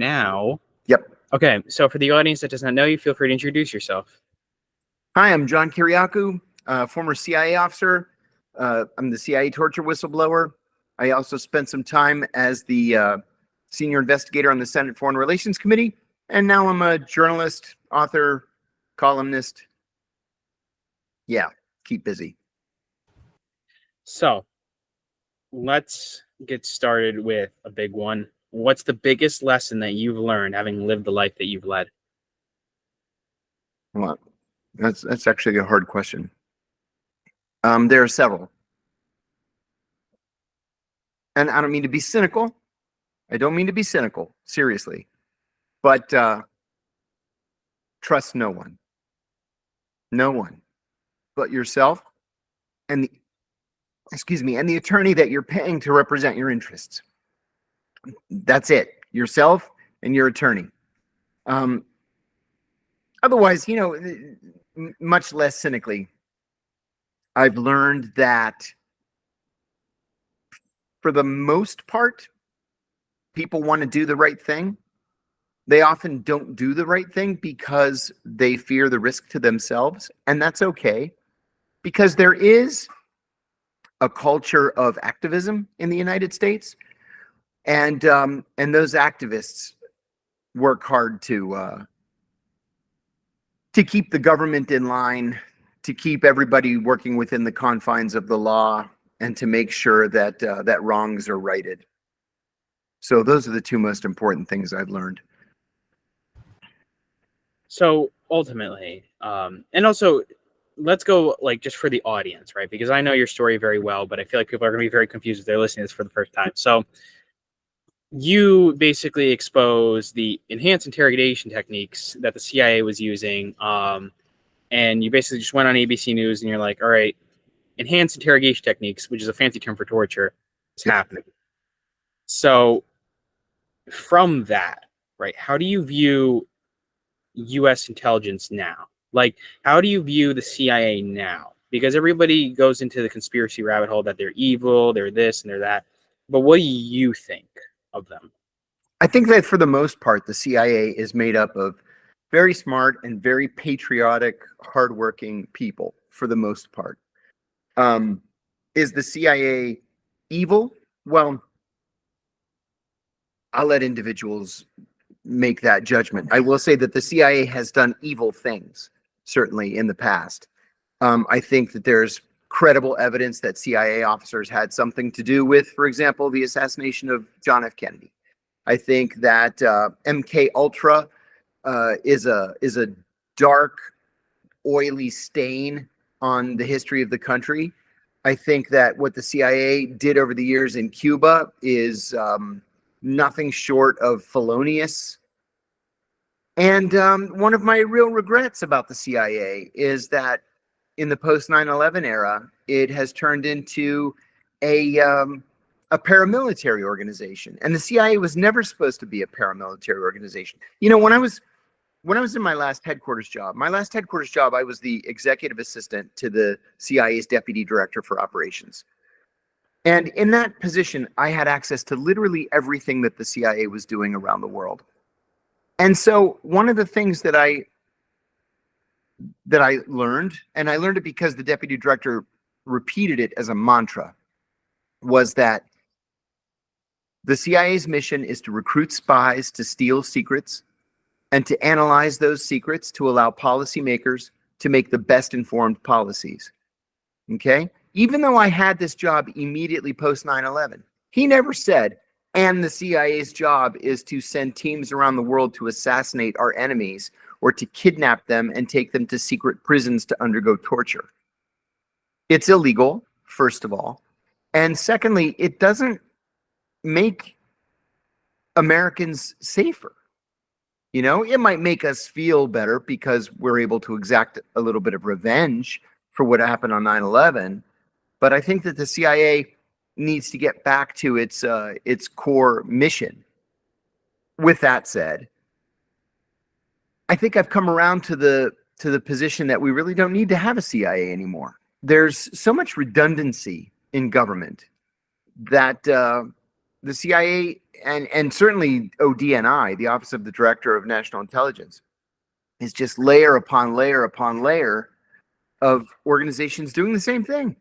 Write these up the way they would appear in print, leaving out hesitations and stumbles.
now. Yep. Okay, so for the audience that does not know you, feel free to introduce yourself. Hi, I'm John Kiriakou, former CIA officer. I'm the CIA torture whistleblower. I also spent some time as the senior investigator on the Senate Foreign Relations Committee, and now I'm a journalist, author, columnist. Yeah, keep busy. So let's get started with a big one. What's the biggest lesson that you've learned having lived the life that you've led? Well, that's actually a hard question. There are several. And I don't mean to be cynical. I don't mean to be cynical, seriously. But trust no one. No one but yourself and the attorney that you're paying to represent your interests. That's it. Yourself and your attorney. Otherwise, much less cynically, I've learned that for the most part, people want to do the right thing. They often don't do the right thing because they fear the risk to themselves, and that's okay, because there is a culture of activism in the United States, and those activists work hard to keep the government in line, to keep everybody working within the confines of the law, and to make sure that that wrongs are righted. So those are the two most important things I've learned. So ultimately, and also let's go like just for the audience, right? Because I know your story very well, but I feel like people are going to be very confused if they're listening to this for the first time. So you basically expose the enhanced interrogation techniques that the CIA was using, and you basically just went on ABC News and you're like, all right, enhanced interrogation techniques, which is a fancy term for torture, is happening. So from that, right, how do you view U.S. intelligence now? Like, how do you view the CIA now? Because everybody goes into the conspiracy rabbit hole that they're evil, they're this and they're that. But what do you think of them? I think that for the most part, the CIA is made up of very smart and very patriotic, hardworking people for the most part. Is the CIA evil? Well, I'll let individuals make that judgment. I will say that the CIA has done evil things, certainly in the past. I think that there's credible evidence that CIA officers had something to do with, for example, the assassination of John F. Kennedy. I think that MK Ultra is a dark, oily stain on the history of the country. I think that what the CIA did over the years in Cuba is nothing short of felonious. And one of my real regrets about the CIA is that in the post 9/11 era, it has turned into a paramilitary organization, and the CIA was never supposed to be a paramilitary organization. When I was in my last headquarters job, I was the executive assistant to the CIA's deputy director for operations. And in that position, I had access to literally everything that the CIA was doing around the world. And so one of the things that I learned, and I learned it because the deputy director repeated it as a mantra, was that the CIA's mission is to recruit spies to steal secrets and to analyze those secrets to allow policymakers to make the best informed policies. Okay? Even though I had this job immediately post 9/11, he never said, and the CIA's job is to send teams around the world to assassinate our enemies or to kidnap them and take them to secret prisons to undergo torture. It's illegal, first of all. And secondly, it doesn't make Americans safer. It might make us feel better because we're able to exact a little bit of revenge for what happened on 9/11. But I think that the CIA needs to get back to its core mission. With that said, I think I've come around to the position that we really don't need to have a CIA anymore. There's so much redundancy in government that the CIA and certainly ODNI, the Office of the Director of National Intelligence, is just layer upon layer upon layer of organizations doing the same thing.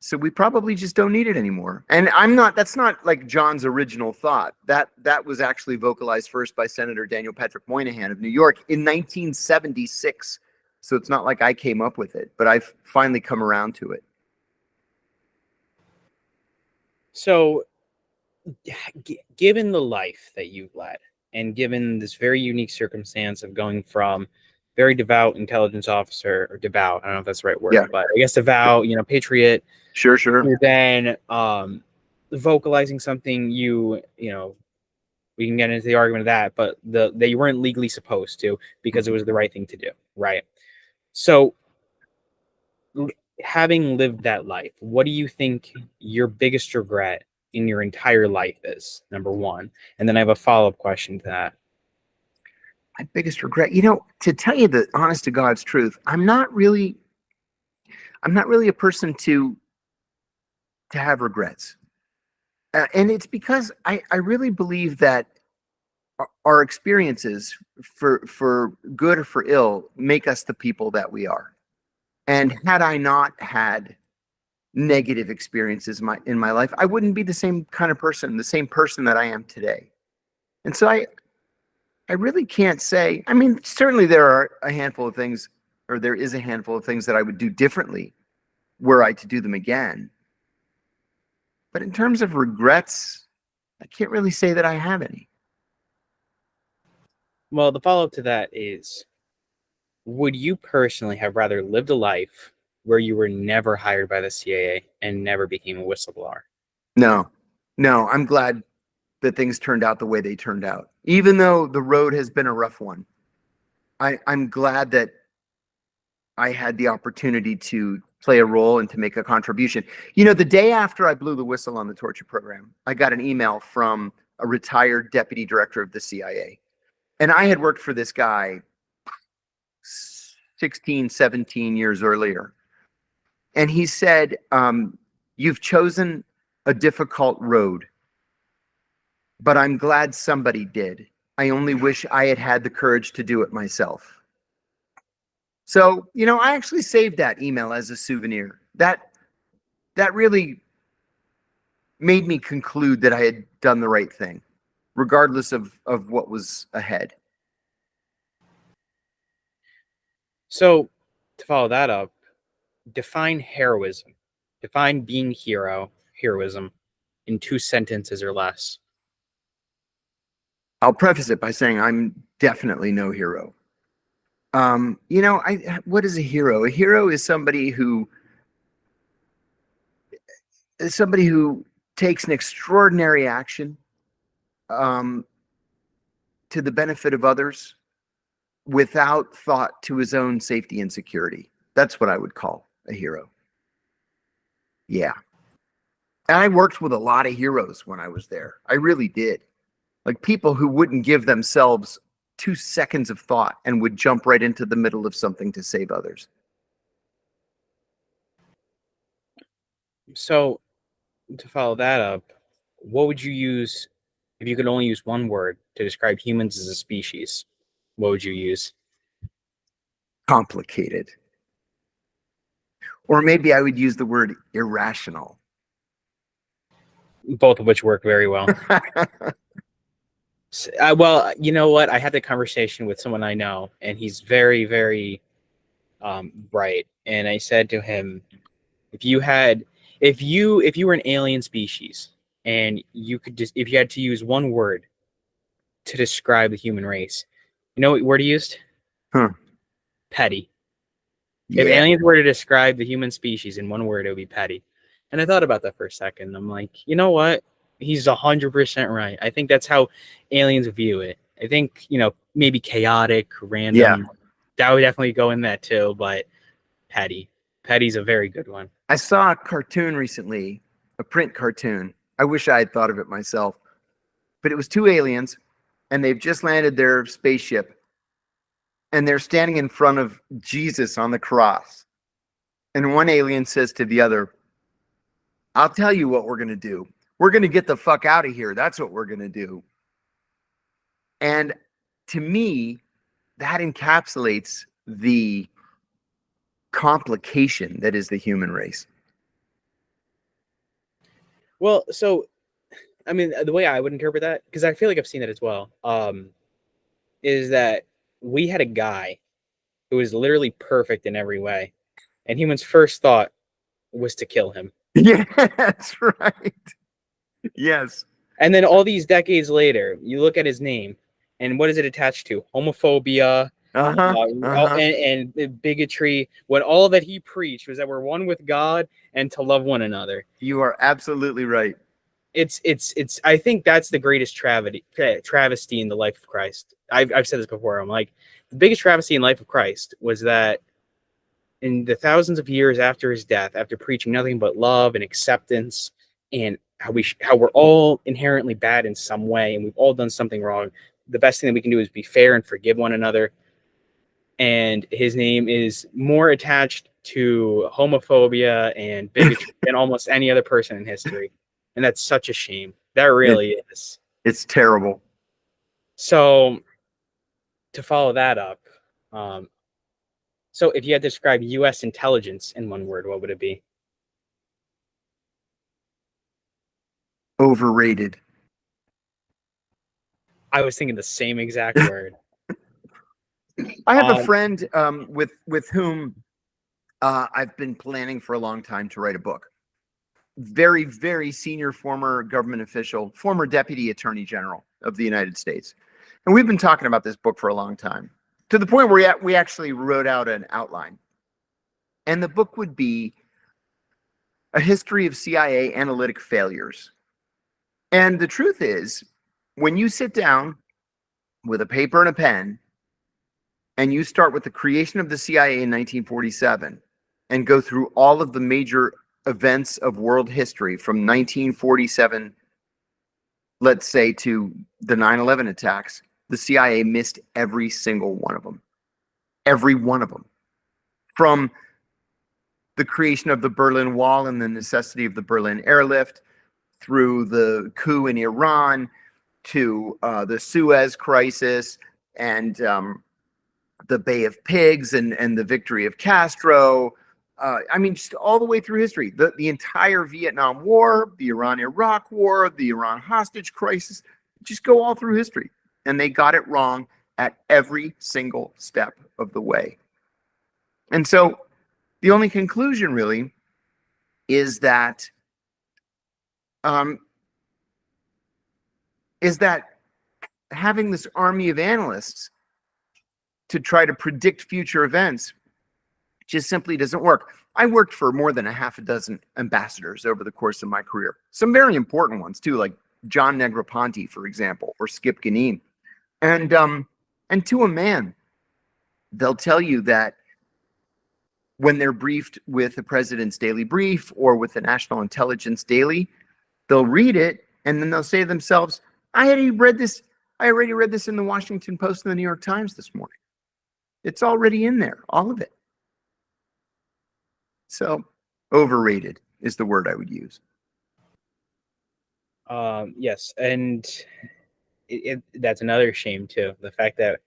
So we probably just don't need it anymore. And that's not like John's original thought. That was actually vocalized first by Senator Daniel Patrick Moynihan of New York in 1976. So it's not like I came up with it, but I've finally come around to it. So, given the life that you've led, and given this very unique circumstance of going from very devout intelligence officer, or devout, I don't know if that's the right word, Yeah. but I guess devout, patriot, Sure. and then vocalizing something we can get into the argument of that, but that you weren't legally supposed to because it was the right thing to do, right? So, having lived that life, what do you think your biggest regret in your entire life is? Number one, and then I have a follow-up question to that. My biggest regret, to tell you the honest to God's truth, I'm not really a person to have regrets. And it's because I really believe that our experiences, for good or for ill, make us the people that we are. And had I not had negative experiences in my life, I wouldn't be the same kind of person, the same person that I am today. And so I really can't say. I mean, certainly there is a handful of things that I would do differently were I to do them again. But in terms of regrets, I can't really say that I have any. Well, the follow-up to that is, would you personally have rather lived a life where you were never hired by the CIA and never became a whistleblower? No, I'm glad that things turned out the way they turned out. Even though the road has been a rough one, I'm glad that I had the opportunity to play a role and to make a contribution. The day after I blew the whistle on the torture program, I got an email from a retired deputy director of the CIA. And I had worked for this guy 16, 17 years earlier. And he said, you've chosen a difficult road, but I'm glad somebody did. I only wish I had had the courage to do it myself. So, I actually saved that email as a souvenir. That really made me conclude that I had done the right thing, regardless of what was ahead. So, to follow that up, define heroism. Define being heroism, in 2 sentences or less. I'll preface it by saying I'm definitely no hero. What is a hero? A hero is somebody who takes an extraordinary action to the benefit of others without thought to his own safety and security. That's what I would call a hero. Yeah. And I worked with a lot of heroes when I was there. I really did. Like people who wouldn't give themselves 2 seconds of thought and would jump right into the middle of something to save others. So, to follow that up, what would you use if you could only use one word to describe humans as a species? What would you use? Complicated. Or maybe I would use the word irrational. Both of which work very well. Well, you know what? I had the conversation with someone I know, and he's very, very bright. And I said to him, if you were an alien species, and if you had to use one word to describe the human race, you know what word he used? Petty. Yeah. If aliens were to describe the human species in one word, it would be petty. And I thought about that for a second. I'm like, you know what? He's 100% right. I think that's how aliens view it. I think, maybe chaotic, random. Yeah. That would definitely go in that too, but petty. Petty's a very good one. I saw a cartoon recently, a print cartoon. I wish I had thought of it myself. But it was 2 aliens, and they've just landed their spaceship. And they're standing in front of Jesus on the cross. And one alien says to the other, I'll tell you what we're going to do. We're going to get the fuck out of here. That's what we're going to do. And to me, that encapsulates the complication that is the human race. Well, so, I mean, the way I would interpret that, because I feel like I've seen that as well, is that we had a guy who was literally perfect in every way, and humans' first thought was to kill him. Yeah, that's right. Yes. And then all these decades later, you look at his name, and what is it attached to? Homophobia, and bigotry. When all that he preached was that we're one with God and to love one another. You are absolutely right. It's. I think that's the greatest travesty in the life of Christ. I've said this before. I'm like, the biggest travesty in the life of Christ was that in the thousands of years after his death, after preaching nothing but love and acceptance, and how we're all inherently bad in some way, and we've all done something wrong, the best thing that we can do is be fair and forgive one another. And his name is more attached to homophobia and bigotry than almost any other person in history. And that's such a shame. That really is. It's terrible. So to follow that up, so if you had to describe U.S. intelligence in one word, what would it be? Overrated. I was thinking the same exact word. I have a friend with whom I've been planning for a long time to write a book. Very, very senior former government official, former deputy attorney general of the United States. And we've been talking about this book for a long time, to the point where we actually wrote out an outline. And the book would be a history of CIA analytic failures. And the truth is, when you sit down with a paper and a pen, and you start with the creation of the CIA in 1947 and go through all of the major events of world history from 1947, let's say, to the 9/11 attacks, the CIA missed every single one of them. Every one of them. From the creation of the Berlin Wall and the necessity of the Berlin airlift, through the coup in Iran, to the Suez crisis, and the Bay of Pigs and the victory of Castro. I mean, just all the way through history. The entire Vietnam War, the Iran-Iraq War, the Iran hostage crisis, just go all through history. And they got it wrong at every single step of the way. And so the only conclusion really is that having this army of analysts to try to predict future events just simply doesn't work. I worked for more than a half a dozen ambassadors over the course of my career. Some very important ones too, like John Negroponte, for example, or Skip Ganim. And to a man, they'll tell you that when they're briefed with the President's Daily Brief or with the National Intelligence Daily, they'll read it and then they'll say to themselves, I already read this in the Washington Post and the New York Times this morning. It's already in there, all of it. So, overrated is the word I would use. Yes, and that's another shame too. The fact that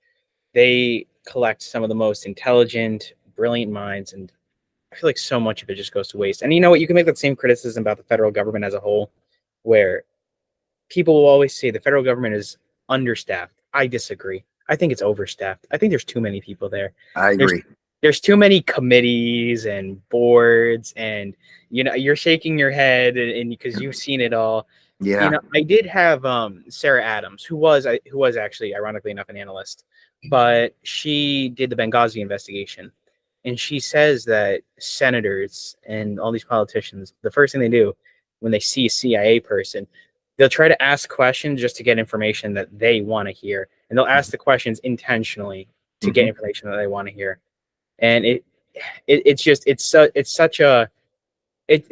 they collect some of the most intelligent, brilliant minds, and I feel like so much of it just goes to waste. And you know what? You can make that same criticism about the federal government as a whole, where people will always say the federal government is understaffed. I disagree. I think it's overstaffed. I think there's too many people there. I agree. There's too many committees and boards, and you know, you're shaking your head, and because you've seen it all. Yeah. You know, I did have Sarah Adams, who was actually, ironically enough, an analyst, but she did the Benghazi investigation, and she says that senators and all these politicians, the first thing they do when they see a CIA person, they'll try to ask questions just to get information that they want to hear, and they'll ask the questions intentionally to get information that they want to hear. And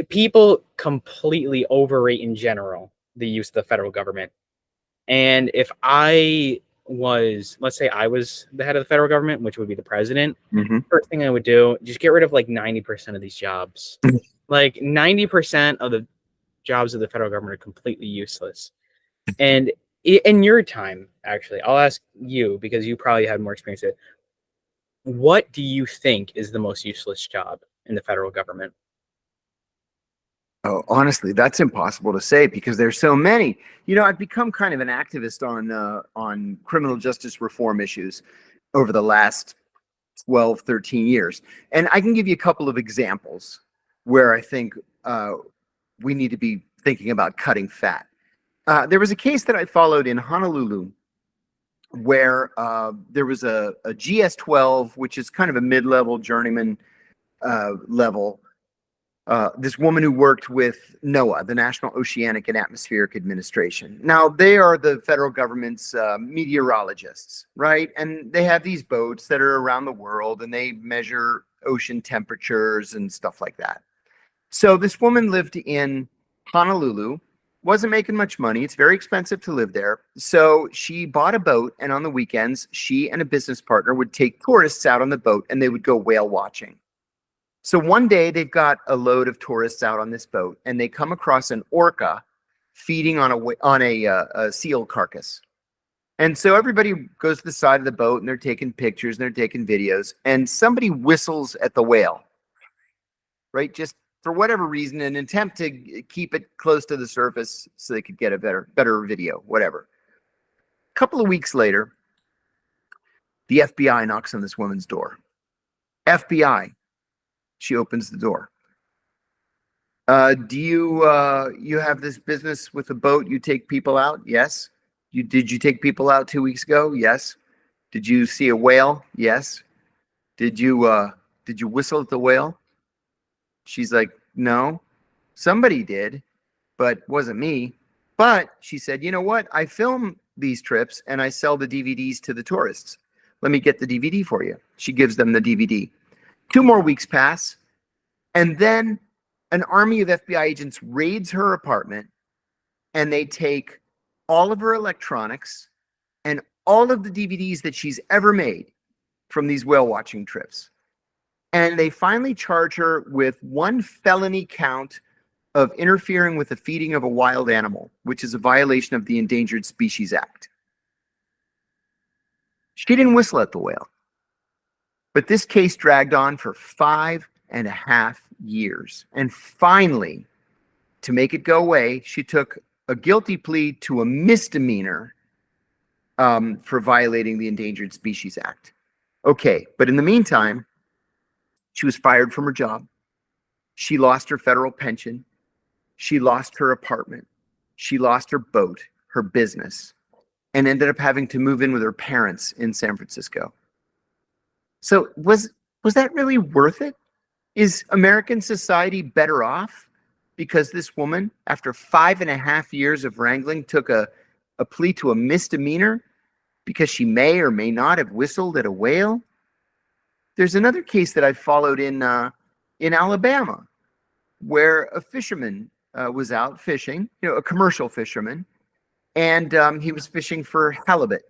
people completely overrate in general the use of the federal government. And if I was, let's say I was the head of the federal government, which would be the president, first thing I would do, just get rid of like 90% of these jobs. Like 90% of jobs of the federal government are completely useless. And in your time, actually, I'll ask you because you probably had more experience with it. What do you think is the most useless job in the federal government? Oh, honestly, that's impossible to say because there's so many. I've become kind of an activist on criminal justice reform issues over the last 12, 13 years. And I can give you a couple of examples where I think we need to be thinking about cutting fat. There was a case that I followed in Honolulu where there was a GS-12, which is kind of a mid-level journeyman level. This woman who worked with NOAA, the National Oceanic and Atmospheric Administration. Now, they are the federal government's meteorologists, right? And they have these boats that are around the world and they measure ocean temperatures and stuff like that. So this woman lived in Honolulu, wasn't making much money. It's very expensive to live there. So she bought a boat, and on the weekends, she and a business partner would take tourists out on the boat and they would go whale watching. So one day they've got a load of tourists out on this boat and they come across an orca feeding on a seal carcass. And so everybody goes to the side of the boat and they're taking pictures and they're taking videos, and somebody whistles at the whale, right? Just for whatever reason, an attempt to keep it close to the surface so they could get a better video, whatever. A couple of weeks later, the FBI knocks on this woman's door. FBI. She opens the door. Do you have this business with a boat? You take people out? Yes. Did you take people out 2 weeks ago? Yes. Did you see a whale? Yes. Did you whistle at the whale? She's like, no. Somebody did, but wasn't me. But she said, you know what? I film these trips and I sell the DVDs to the tourists. Let me get the DVD for you. She gives them the DVD. 2 more weeks pass, and then an army of FBI agents raids her apartment, and they take all of her electronics and all of the DVDs that she's ever made from these whale watching trips. And they finally charge her with 1 felony count of interfering with the feeding of a wild animal, which is a violation of the Endangered Species Act. She didn't whistle at the whale. But this case dragged on for 5.5 years. And finally, to make it go away, she took a guilty plea to a misdemeanor for violating the Endangered Species Act. Okay, but in the meantime, she was fired from her job. She lost her federal pension. She lost her apartment. She lost her boat, her business, and ended up having to move in with her parents in San Francisco. So was that really worth it? Is American society better off because this woman, after 5.5 years of wrangling, took a plea to a misdemeanor because she may or may not have whistled at a whale? There's another case that I followed in Alabama where a fisherman was out fishing, a commercial fisherman, and he was fishing for halibut.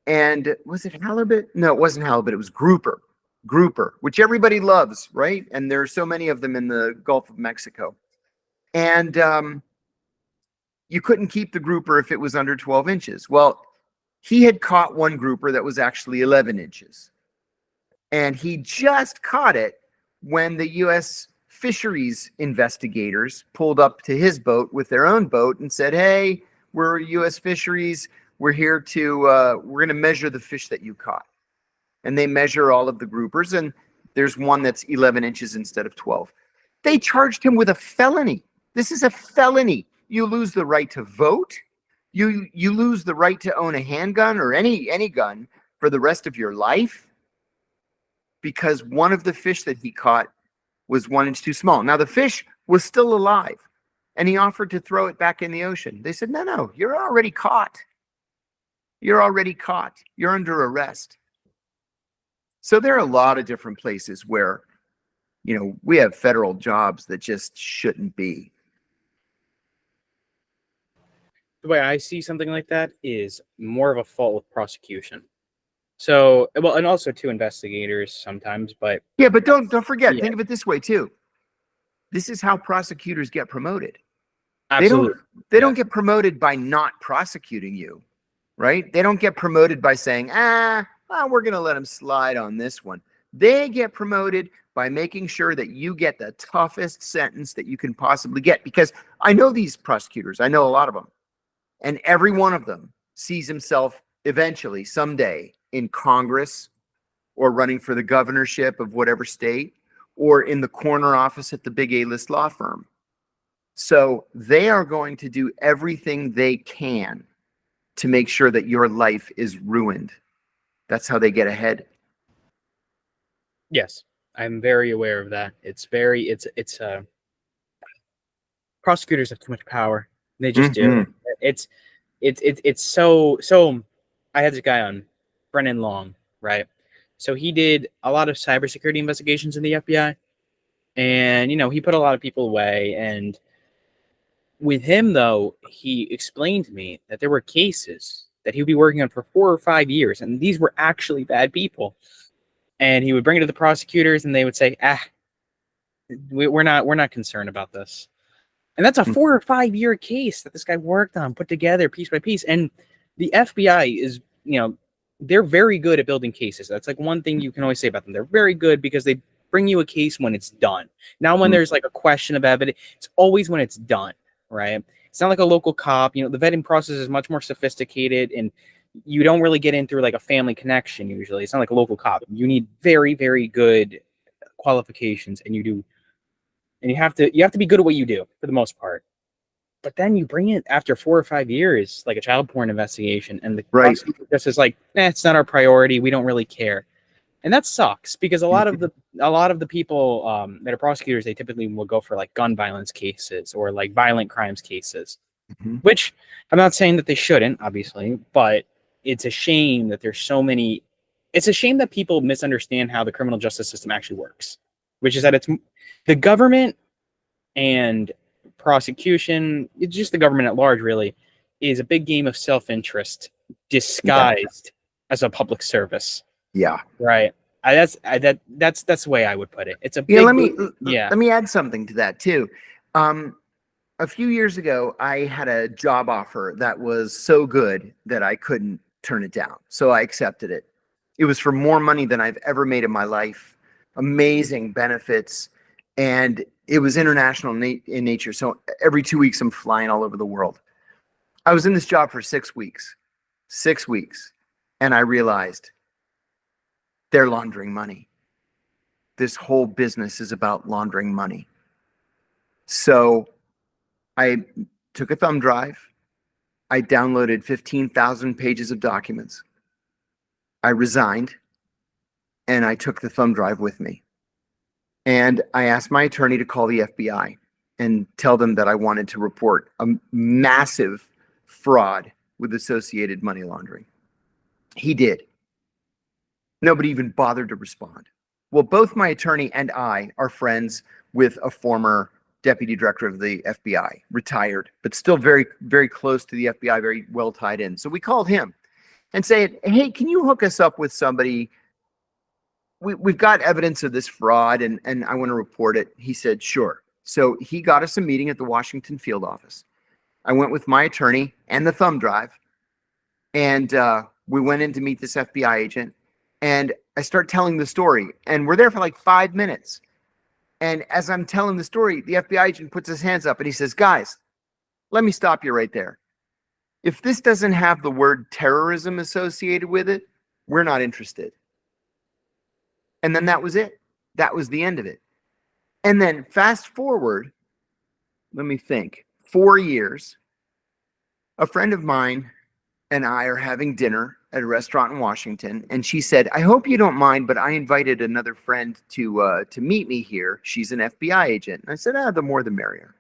And was it halibut? No, it wasn't halibut. It was grouper, which everybody loves, right? And there are so many of them in the Gulf of Mexico. And you couldn't keep the grouper if it was under 12 inches. Well, he had caught one grouper that was actually 11 inches. And he just caught it when the U.S. fisheries investigators pulled up to his boat with their own boat and said, hey, we're U.S. fisheries. We're here to, we're going to measure the fish that you caught. And they measure all of the groupers, and there's one that's 11 inches instead of 12. They charged him with a felony. This is a felony. You lose the right to vote. You lose the right to own a handgun or any gun for the rest of your life because one of the fish that he caught was 1 inch too small. Now, the fish was still alive, and he offered to throw it back in the ocean. They said, no, you're already caught. You're already caught. You're under arrest. So there are a lot of different places where, we have federal jobs that just shouldn't be. The way I see something like that is more of a fault with prosecution. So, well, and also to investigators sometimes, but yeah, but don't forget, think of it this way too. This is how prosecutors get promoted. They don't Absolutely. they Yeah. don't get promoted by not prosecuting you, right? They don't get promoted by saying, well, we're going to let them slide on this one. They get promoted by making sure that you get the toughest sentence that you can possibly get. Because I know these prosecutors, I know a lot of them, and every one of them sees himself eventually, someday, in Congress or running for the governorship of whatever state or in the corner office at the big A-list law firm. So they are going to do everything they can to make sure that your life is ruined. That's how they get ahead. Yes, I'm very aware of that. It's prosecutors have too much power. They just do. Mhm. It's so. I had this guy on, Brennan Long, right? So he did a lot of cybersecurity investigations in the FBI, and he put a lot of people away. And with him, though, he explained to me that there were cases that he would be working on for 4 or 5 years, and these were actually bad people. And he would bring it to the prosecutors, and they would say, we're not concerned about this. And that's a 4 or 5 year case that this guy worked on, put together piece by piece. And the FBI is, they're very good at building cases. That's like one thing you can always say about them. They're very good because they bring you a case when it's done. Now, when there's like a question of evidence, it's always when it's done, right? It's not like a local cop. The vetting process is much more sophisticated, and you don't really get in through like a family connection usually. It's not like a local cop. You need very, very good qualifications, and you have to be good at what you do for the most part. But then you bring it after 4 or 5 years, like a child porn investigation, and the Right. prosecutor just is like, it's not our priority. We don't really care. And that sucks because a lot of the people that are prosecutors, they typically will go for like gun violence cases or like violent crimes cases, Mhm. which I'm not saying that they shouldn't, obviously, but it's a shame that there's so many. It's a shame that people misunderstand how the criminal justice system actually works, which is that it's the government and prosecution, it's just the government at large, really, is a big game of self-interest Yeah. disguised as a public service, Yeah. right? That's the way I would put it. It's a Yeah. big, Let me add something to that too. A few years ago, I had a job offer that was so good that I couldn't turn it down. So I accepted it. It was for more money than I've ever made in my life, amazing benefits, and it was international in nature. So every 2 weeks, I'm flying all over the world. I was in this job for 6 weeks, 6 weeks, and I realized they're laundering money. This whole business is about laundering money. So I took a thumb drive. I downloaded 15,000 pages of documents. I resigned, and I took the thumb drive with me. And I asked my attorney to call the FBI and tell them that I wanted to report a massive fraud with associated money laundering. He did. Nobody even bothered to respond. Well, both my attorney and I are friends with a former deputy director of the FBI, retired, but still very, very close to the FBI, very well tied in. So we called him and said, hey, can you hook us up with somebody? We've got evidence of this fraud, and I want to report it. He said, sure. So he got us a meeting at the Washington field office. I went with my attorney and the thumb drive, and we went in to meet this FBI agent, and I start telling the story, and we're there for like 5 minutes. And as I'm telling the story, the FBI agent puts his hands up and he says, guys, let me stop you right there. If this doesn't have the word terrorism associated with it, we're not interested. And then that was it. That was the end of it. And then fast forward, let me think, 4 years, a friend of mine and I are having dinner at a restaurant in Washington, and she said, I hope you don't mind, but I invited another friend to meet me here. She's an FBI agent. And I said, the more the merrier.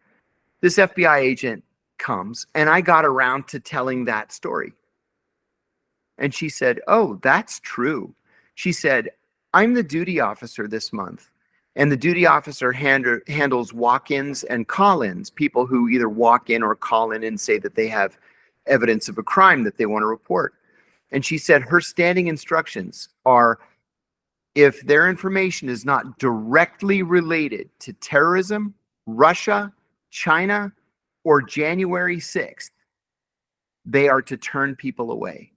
This FBI agent comes, and I got around to telling that story. And she said, oh, that's true. She said, I'm the duty officer this month, and the duty officer handles walk-ins and call-ins, people who either walk in or call in and say that they have evidence of a crime that they want to report. And she said her standing instructions are, if their information is not directly related to terrorism, Russia, China, or January 6th, they are to turn people away.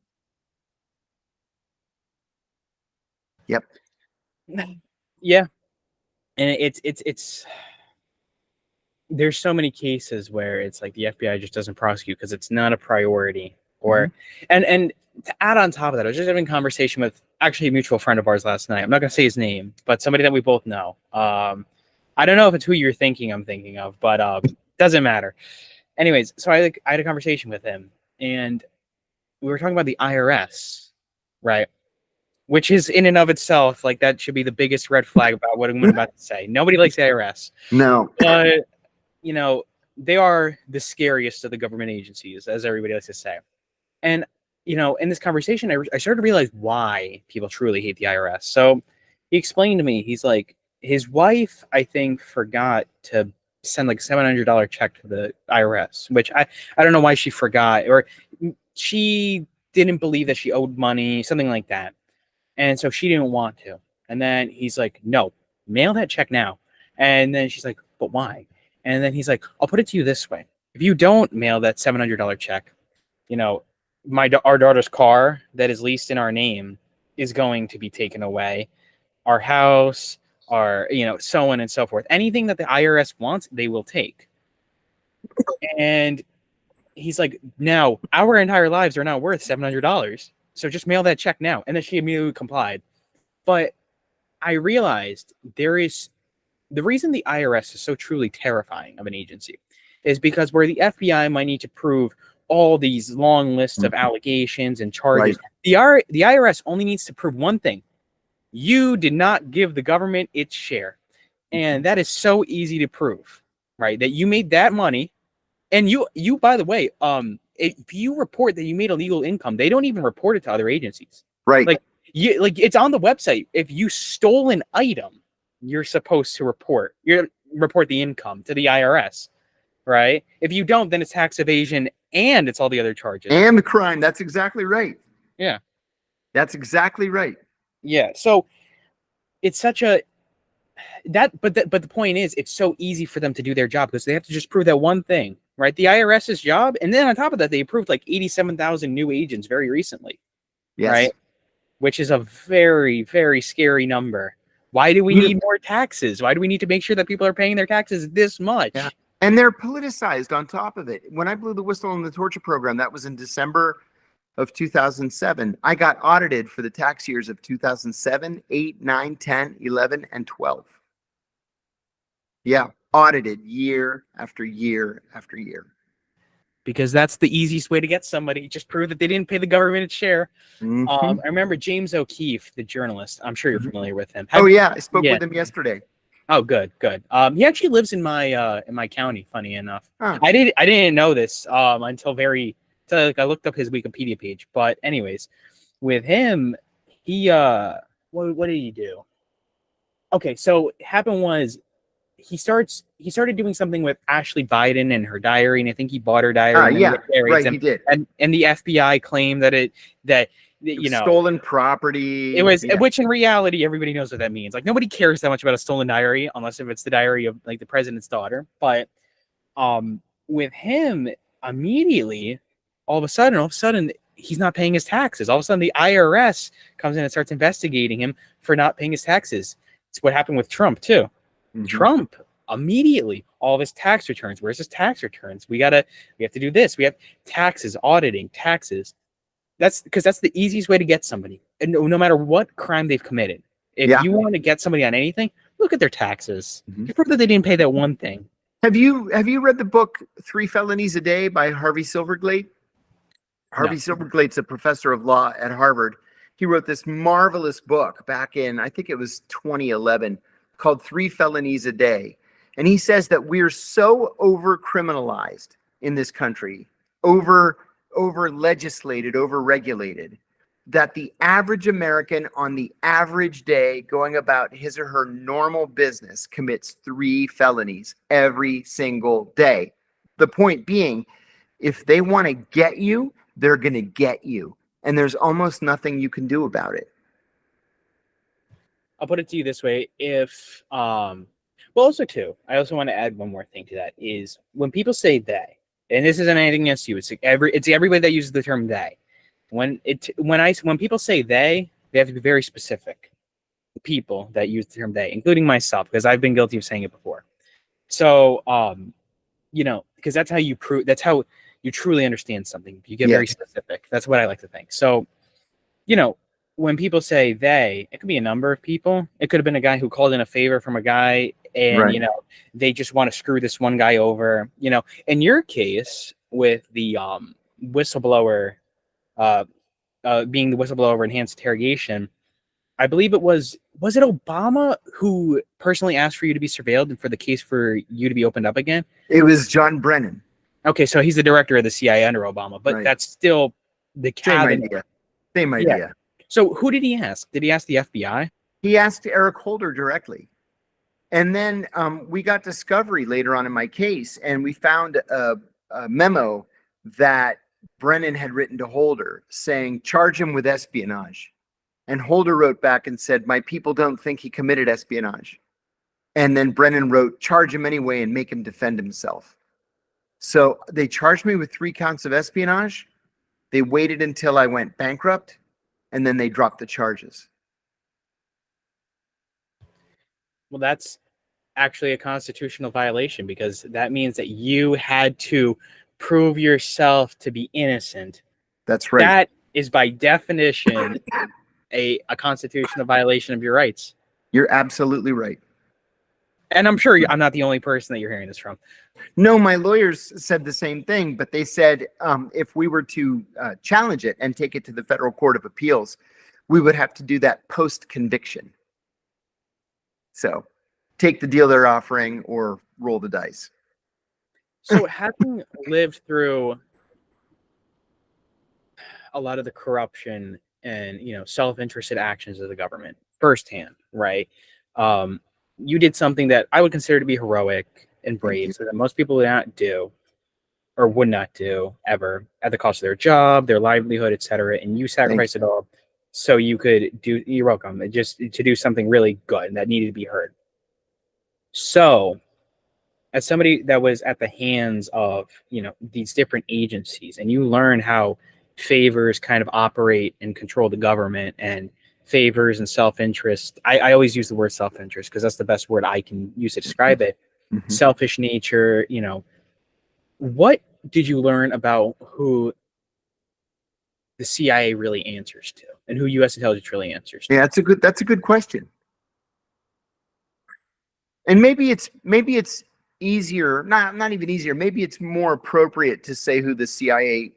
Yep. Yeah. And it's there's so many cases where it's like the FBI just doesn't prosecute because it's not a priority. Or and to add on top of that, I was just having a conversation with actually a mutual friend of ours last night. I'm not gonna say his name, but somebody that we both know. I don't know if it's who you're thinking I'm thinking of, but doesn't matter. Anyways, so I had a conversation with him, and we were talking about the IRS, right? Which is in and of itself, like, that should be the biggest red flag about what I'm about to say. Nobody likes the IRS. No. But, you know, they are the scariest of the government agencies, as everybody likes to say. And, you know, in this conversation, I started to realize why people truly hate the IRS. So he explained to me, he's like, his wife, I think, forgot to send like $700 check to the IRS, which I don't know why she forgot, or she didn't believe that she owed money, something like that. And so she didn't want to. And then he's like, no, mail that check now. And then she's like, but why? And then he's like, I'll put it to you this way. If you don't mail that $700 check, you know, our daughter's car that is leased in our name is going to be taken away. Our house, our, you know, so on and so forth. Anything that the IRS wants, they will take. And he's like, now our entire lives are not worth $700. So just mail that check now. And then she immediately complied. But I realized the reason the IRS is so truly terrifying of an agency is because where the FBI might need to prove all these long lists of allegations and charges, right, the IRS only needs to prove one thing. You did not give the government its share. And that is so easy to prove, right? That you made that money. And you, by the way, if you report that you made illegal income, they don't even report it to other agencies. Right. Like it's on the website. If you stole an item, you're supposed to report the income to the IRS, right? If you don't, then it's tax evasion and it's all the other charges. And the crime. That's exactly right. Yeah. That's exactly right. Yeah. So it's such a but the point is, it's so easy for them to do their job because they have to just prove that one thing, right? The IRS's job, and then on top of that, they approved like 87,000 new agents very recently, yes, right? Which is a very, very scary number. Why do we need more taxes? Why do we need to make sure that people are paying their taxes this much? Yeah. And they're politicized on top of it. When I blew the whistle on the torture program, that was in December of 2007. I got audited for the tax years of 2007, 8, 9, 10, 11, and 12. Yeah, audited year after year after year. Because that's the easiest way to get somebody. Just prove that they didn't pay the government its share. I remember James O'Keefe, the journalist. I'm sure you're familiar with him. I spoke with him yesterday. Oh, good. He actually lives in my county. Funny enough, I didn't know this until I looked up his Wikipedia page. But anyways, with him, he what did he do? Okay, so what happened was he started doing something with Ashley Biden and her diary, and I think he bought her diary. He did. And the FBI claimed that stolen property. It was, which in reality, everybody knows what that means. Like, nobody cares that much about a stolen diary unless if it's the diary of like the president's daughter. But with him, immediately, all of a sudden, he's not paying his taxes. All of a sudden, the IRS comes in and starts investigating him for not paying his taxes. It's what happened with Trump too. Trump immediately, all of his tax returns. Where's his tax returns? We have to do this. We have taxes, auditing, taxes. That's because that's the easiest way to get somebody, and no matter what crime they've committed. If you want to get somebody on anything, look at their taxes. You prove that they didn't pay that one thing. Have you read the book 3 Felonies a Day by Harvey Silverglate? Harvey Silverglate's a professor of law at Harvard. He wrote this marvelous book back in, I think it was 2011, called 3 Felonies a Day. And he says that we're so over criminalized in this country, over legislated, over regulated, that the average American on the average day going about his or her normal business commits 3 felonies every single day. The point being, if they want to get you, they're going to get you. And there's almost nothing you can do about it. I'll put it to you this way. If Well, also too, I also want to add one more thing to that is when people say they, and this isn't anything against you, it's everybody that uses the term they. When people say they have to be very specific. People that use the term they, including myself, because I've been guilty of saying it before. So, because that's how you prove, that's how you truly understand something. You get very specific. That's what I like to think. So, when people say they, it could be a number of people. It could have been a guy who called in a favor from a guy, and Right. They just want to screw this one guy over. In your case with the whistleblower, being the whistleblower enhanced interrogation, I believe it was it Obama who personally asked for you to be surveilled and for the case for you to be opened up again? It was John Brennan. Okay, so he's the director of the CIA under Obama, but Right. That's still the cabinet. Same idea. So who did he ask? Did he ask the FBI? He asked Eric Holder directly. And then we got discovery later on in my case, and we found a memo that Brennan had written to Holder saying, charge him with espionage. And Holder wrote back and said, my people don't think he committed espionage. And then Brennan wrote, charge him anyway and make him defend himself. So they charged me with 3 counts of espionage. They waited until I went bankrupt, and then they dropped the charges. Well, that's actually a constitutional violation, because that means that you had to prove yourself to be innocent. That's right. That is by definition a constitutional violation of your rights. You're absolutely right. And I'm sure I'm not the only person that you're hearing this from. No, my lawyers said the same thing, but they said if we were to challenge it and take it to the Federal Court of Appeals, we would have to do that post-conviction. So take the deal they're offering or roll the dice. So having lived through a lot of the corruption and self-interested actions of the government firsthand, right? You did something that I would consider to be heroic and brave, so that most people would not do or would not do ever, at the cost of their job, their livelihood, etc. And you sacrificed it all so you could do. You're welcome. Just to do something really good and that needed to be heard. So, as somebody that was at the hands of these different agencies, and you learn how favors kind of operate and control the government, and favors and self-interest. I always use the word self-interest because that's the best word I can use to describe it. Mm-hmm. Selfish nature, what did you learn about who the CIA really answers to and who U.S. intelligence really answers to? Yeah, that's a good question. And maybe it's easier, not even easier. Maybe it's more appropriate to say who the CIA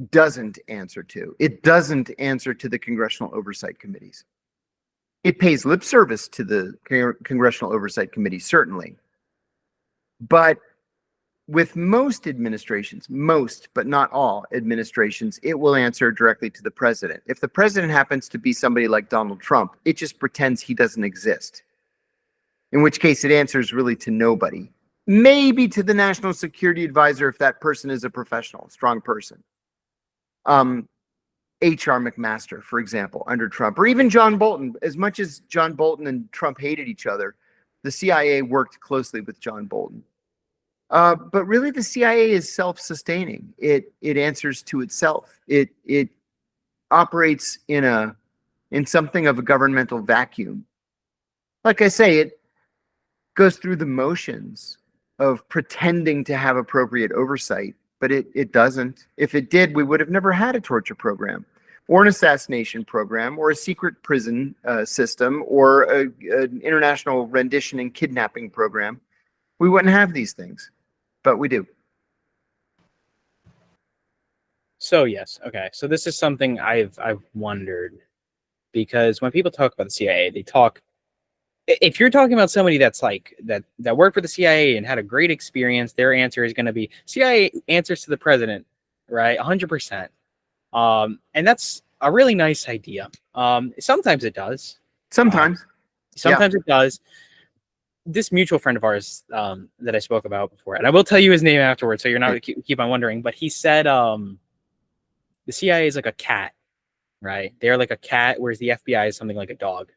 doesn't answer to. It doesn't answer to the congressional oversight committees. It pays lip service to the congressional oversight committee, certainly. But with most administrations, most, but not all administrations, it will answer directly to the president. If the president happens to be somebody like Donald Trump, it just pretends he doesn't exist. In which case it answers really to nobody. Maybe to the National Security Advisor if that person is a professional, strong person. H.R. McMaster, for example, under Trump, or even John Bolton. As much as John Bolton and Trump hated each other, the CIA worked closely with John Bolton. But really, the CIA is self-sustaining. It answers to itself. It operates in something of a governmental vacuum. Like I say, it goes through the motions of pretending to have appropriate oversight, but it doesn't. If it did, we would have never had a torture program, or an assassination program, or a secret prison system, or an international rendition and kidnapping program. We wouldn't have these things, but we do. So yes, okay. So this is something I've wondered, because when people talk about the CIA, they talk. If you're talking about somebody that's like that worked for the CIA and had a great experience, their answer is going to be CIA answers to the president, right? 100%. And that's a really nice idea. Sometimes it does. Sometimes it does. This mutual friend of ours that I spoke about before, and I will tell you his name afterwards, so you're not keep on wondering. But he said the CIA is like a cat, right? They're like a cat, whereas the FBI is something like a dog.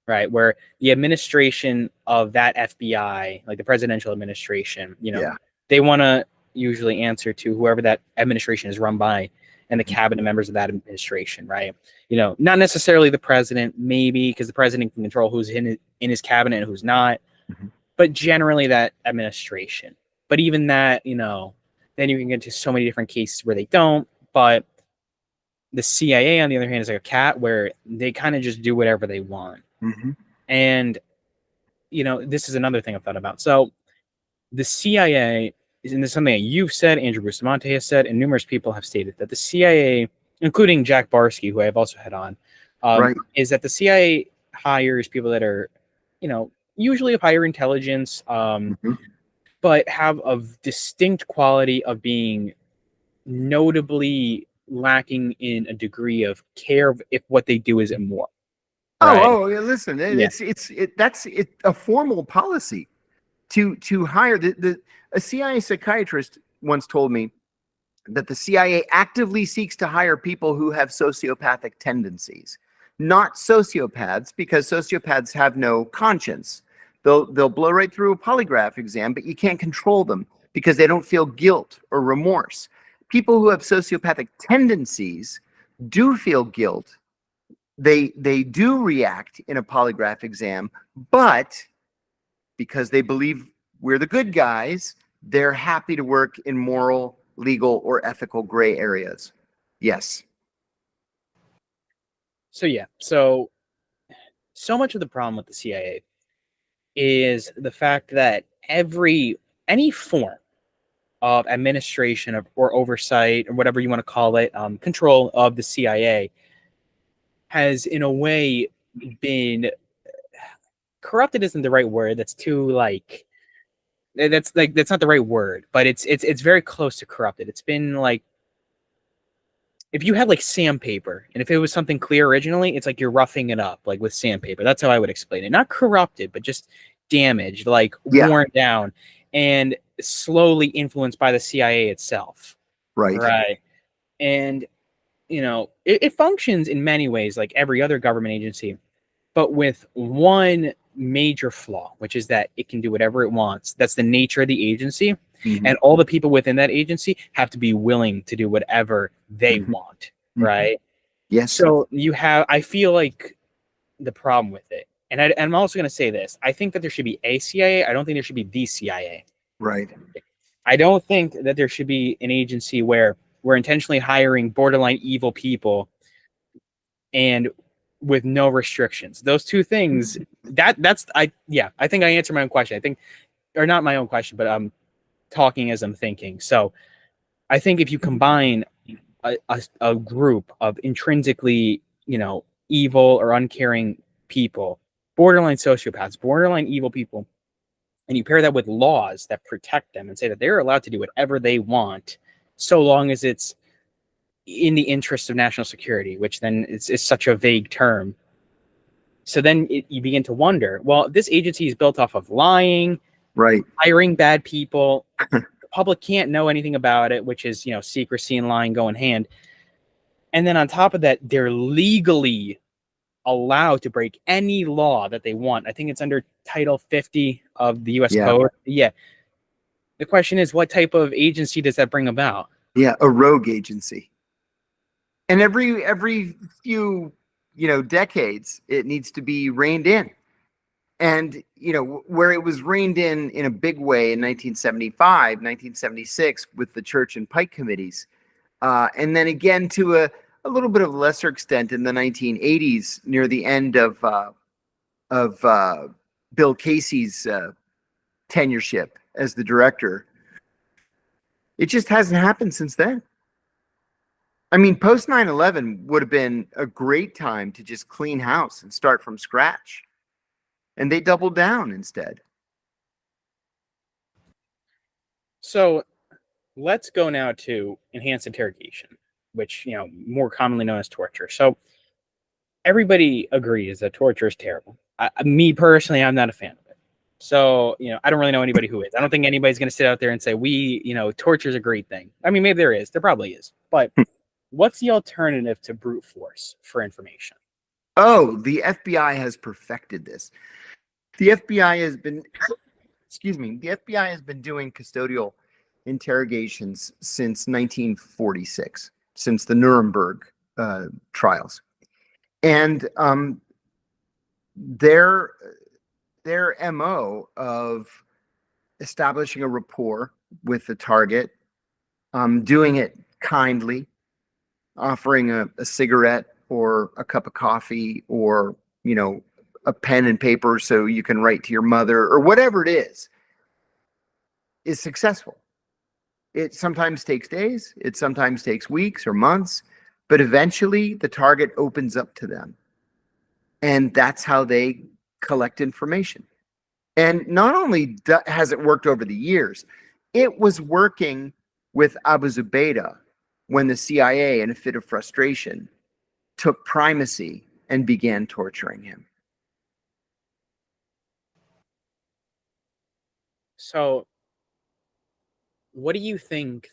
right? Where the administration of that FBI, like the presidential administration, Yeah. they want to usually answer to whoever that administration is run by and the cabinet members of that administration, right? Not necessarily the president, maybe, because the president can control who's in his cabinet and who's not, Mhm. but generally that administration. But even that, then you can get into so many different cases where they don't. But the CIA, on the other hand, is like a cat where they kind of just do whatever they want. Mm-hmm. And, this is another thing I've thought about. So the CIA, and this is something that you've said, Andrew Bustamante has said, and numerous people have stated that the CIA, including Jack Barsky, who I've also had on, Right. is that the CIA hires people that are, usually of higher intelligence, Mhm. but have a distinct quality of being notably lacking in a degree of care if what they do is immoral. Right. Yeah, listen, Yeah. that's a formal policy to hire a CIA psychiatrist once told me that the CIA actively seeks to hire people who have sociopathic tendencies, not sociopaths, because sociopaths have no conscience. They'll blow right through a polygraph exam, but you can't control them because they don't feel guilt or remorse. People who have sociopathic tendencies do feel guilt. They do react in a polygraph exam, but because they believe we're the good guys, they're happy to work in moral, legal, or ethical gray areas. Yes. So yeah. So much of the problem with the CIA is the fact that any form of administration or oversight or whatever you want to call it, control of the CIA has in a way been corrupted. Isn't the right word. That's too that's not the right word, but it's very close to corrupted. It's been like if you had like sandpaper and if it was something clear originally, it's like you're roughing it up like with sandpaper. That's how I would explain it. Not corrupted, but just damaged, like Yeah. worn down and slowly influenced by the CIA itself. Right. Right. And it functions in many ways like every other government agency, but with one major flaw, which is that it can do whatever it wants. That's the nature of the agency. Mhm. And all the people within that agency have to be willing to do whatever they Mhm. want. Mhm. Right. Yes. So I feel like the problem with it, and I'm also going to say this, I think that there should be a CIA. I don't think there should be the CIA. Right. I don't think that there should be an agency where we're intentionally hiring borderline evil people and with no restrictions. Those two things, I think I answered my own question. I think, or not my own question, but I'm talking as I'm thinking. So I think if you combine a group of intrinsically, evil or uncaring people, borderline sociopaths, borderline evil people, and you pair that with laws that protect them and say that they're allowed to do whatever they want, so long as it's in the interest of national security, which then is such a vague term. So then you begin to wonder, well, this agency is built off of lying, Right. hiring bad people. The public can't know anything about it, which is, secrecy and lying go in hand. And then on top of that, they're legally allowed to break any law that they want. I think it's under Title 50 of the U.S. Yeah. Code. Yeah. The question is, what type of agency does that bring about? Yeah. A rogue agency. And every few, decades, it needs to be reined in. And, where it was reined in a big way in 1975, 1976 with the Church and Pike committees. And then again to a little bit of a lesser extent in the 1980s near the end of Bill Casey's tenureship as the director. It just hasn't happened since then. I mean, post 9/11 would have been a great time to just clean house and start from scratch. And they doubled down instead. So let's go now to enhanced interrogation, which, more commonly known as torture. So everybody agrees that torture is terrible. Me personally, I'm not a fan of it. So, I don't really know anybody who is. I don't think anybody's going to sit out there and say, torture is a great thing. I mean, maybe there is. There probably is. But what's the alternative to brute force for information? Oh, the FBI has perfected this. The FBI has been, excuse me, the FBI has been doing custodial interrogations since 1946, since the Nuremberg trials. And their MO of establishing a rapport with the target, doing it kindly, offering a cigarette or a cup of coffee or, a pen and paper so you can write to your mother or whatever it is successful. It sometimes takes days, it sometimes takes weeks or months, but eventually the target opens up to them. And that's how they collect information. And not only has it worked over the years, it was working with Abu Zubaydah when the CIA, in a fit of frustration, took primacy and began torturing him. So, what do you think?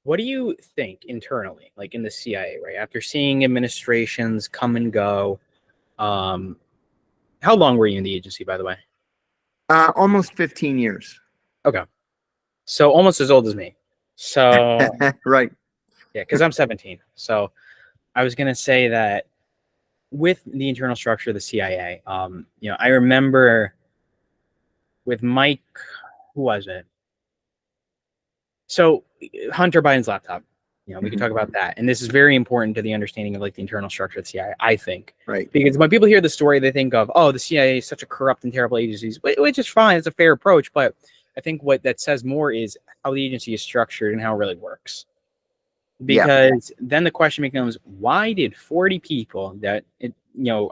What do you think internally, like in the CIA, right? After seeing administrations come and go, how long were you in the agency, by the way? Almost 15 years. Okay, so almost as old as me. So Right. yeah, because I'm 17. So I was gonna say that with the internal structure of the CIA, I remember with Mike, who was it? So Hunter Biden's laptop, we can talk about that. And this is very important to the understanding of like the internal structure of the CIA, I think. Right. Because when people hear the story, they think of, oh, the CIA is such a corrupt and terrible agency, which is fine. It's a fair approach. But I think what that says more is how the agency is structured and how it really works. Because then the question becomes, why did 40 people that,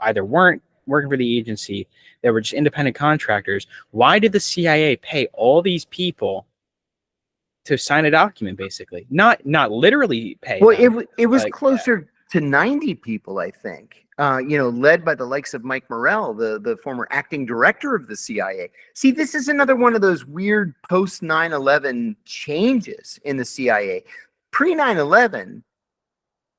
either weren't working for the agency, that were just independent contractors, why did the CIA pay all these people to sign a document, basically? Not literally pay Well, them, it was closer to 90 people, I think, led by the likes of Mike Morrell, the former acting director of the CIA. See, this is another one of those weird post 9/11 changes in the CIA. Pre 9/11,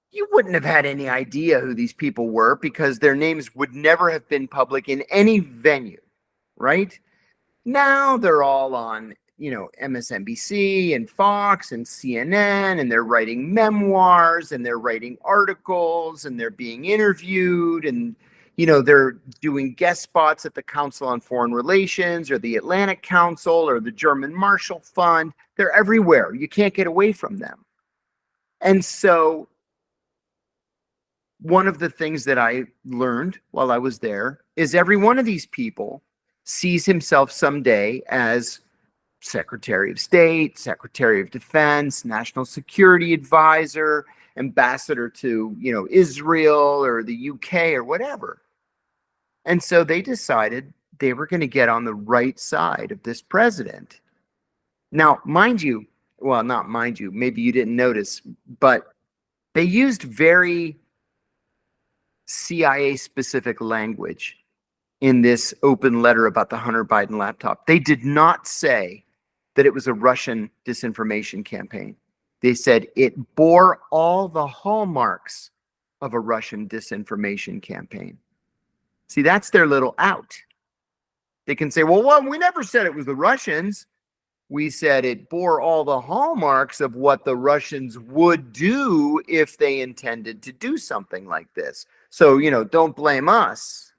you wouldn't have had any idea who these people were because their names would never have been public in any venue, right? Now they're all on, MSNBC and Fox and CNN, and they're writing memoirs and they're writing articles and they're being interviewed, and, they're doing guest spots at the Council on Foreign Relations or the Atlantic Council or the German Marshall Fund. They're everywhere. You can't get away from them. And so one of the things that I learned while I was there is every one of these people sees himself someday as Secretary of State, Secretary of Defense, National Security Advisor, ambassador to, Israel or the UK or whatever. And so they decided they were going to get on the right side of this president. Now, mind you, well, not mind you, maybe you didn't notice, but they used very CIA specific language in this open letter about the Hunter Biden laptop. They did not say that it was a Russian disinformation campaign. They said it bore all the hallmarks of a Russian disinformation campaign. See, that's their little out. They can say, well, we never said it was the Russians. We said it bore all the hallmarks of what the Russians would do if they intended to do something like this. So, don't blame us.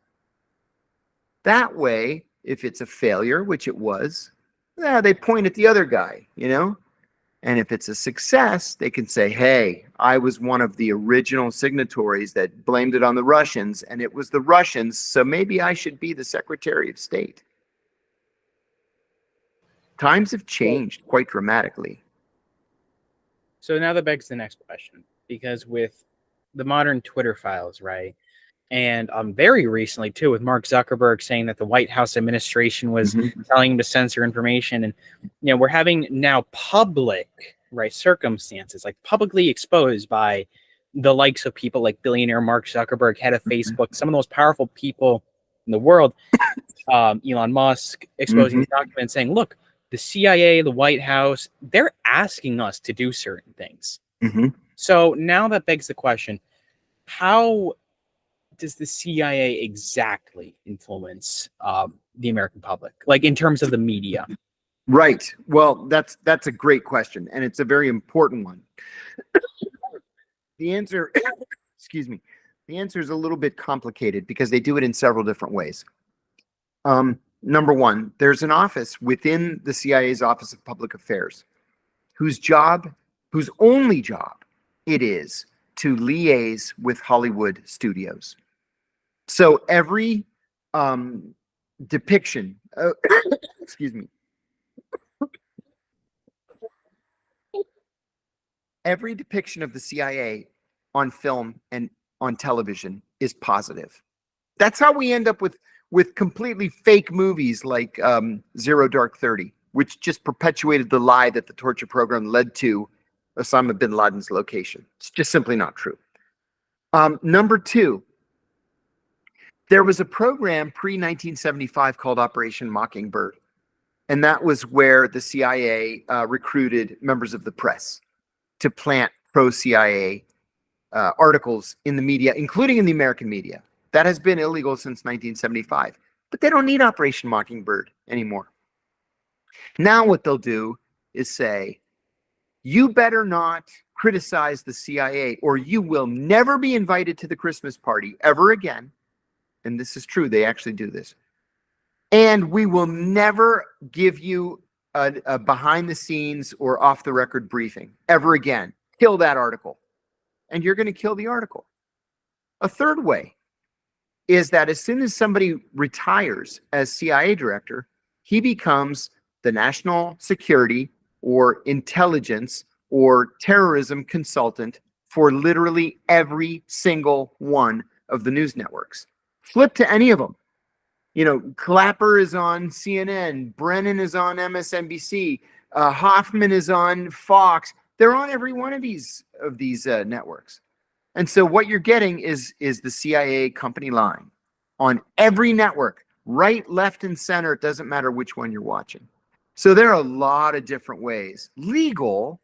That way, if it's a failure, which it was, they point at the other guy, And if it's a success, they can say, hey, I was one of the original signatories that blamed it on the Russians, and it was the Russians, so maybe I should be the Secretary of State. Times have changed quite dramatically. So now that begs the next question, because with the modern Twitter files, right? And very recently, too, with Mark Zuckerberg saying that the White House administration was telling him to censor information. And, we're having now public, right, circumstances, like publicly exposed by the likes of people like billionaire Mark Zuckerberg, head of Facebook, some of the most powerful people in the world, Elon Musk, exposing these documents, saying, look, the CIA, the White House, they're asking us to do certain things. So now that begs the question, how does the CIA exactly influence the American public, like in terms of the media? Right. Well, that's a great question, and it's a very important one. The answer, excuse me, the answer is a little bit complicated because they do it in several different ways. Number one, there's an office within the CIA's Office of Public Affairs whose only job it is to liaise with Hollywood studios. So every depiction, excuse me, every depiction of the CIA on film and on television is positive. That's how we end up with completely fake movies like Zero Dark 30, which just perpetuated the lie that the torture program led to Osama bin Laden's location. It's just simply not true. Number two, there was a program pre-1975 called Operation Mockingbird, and that was where the CIA recruited members of the press to plant pro-CIA articles in the media, including in the American media. That has been illegal since 1975, but they don't need Operation Mockingbird anymore. Now what they'll do is say, you better not criticize the CIA or you will never be invited to the Christmas party ever again. And this is true, they actually do this. And we will never give you a behind the scenes or off the record briefing ever again. Kill that article. And you're going to kill the article. A third way is that as soon as somebody retires as CIA director, he becomes the national security or intelligence or terrorism consultant for literally every single one of the news networks. Flip to any of them. You know, Clapper is on CNN, Brennan is on MSNBC, Hoffman is on Fox. They're on every one of these networks. And so what you're getting is the CIA company line on every network, right, left, and center. It doesn't matter which one you're watching. So there are a lot of different ways, legal,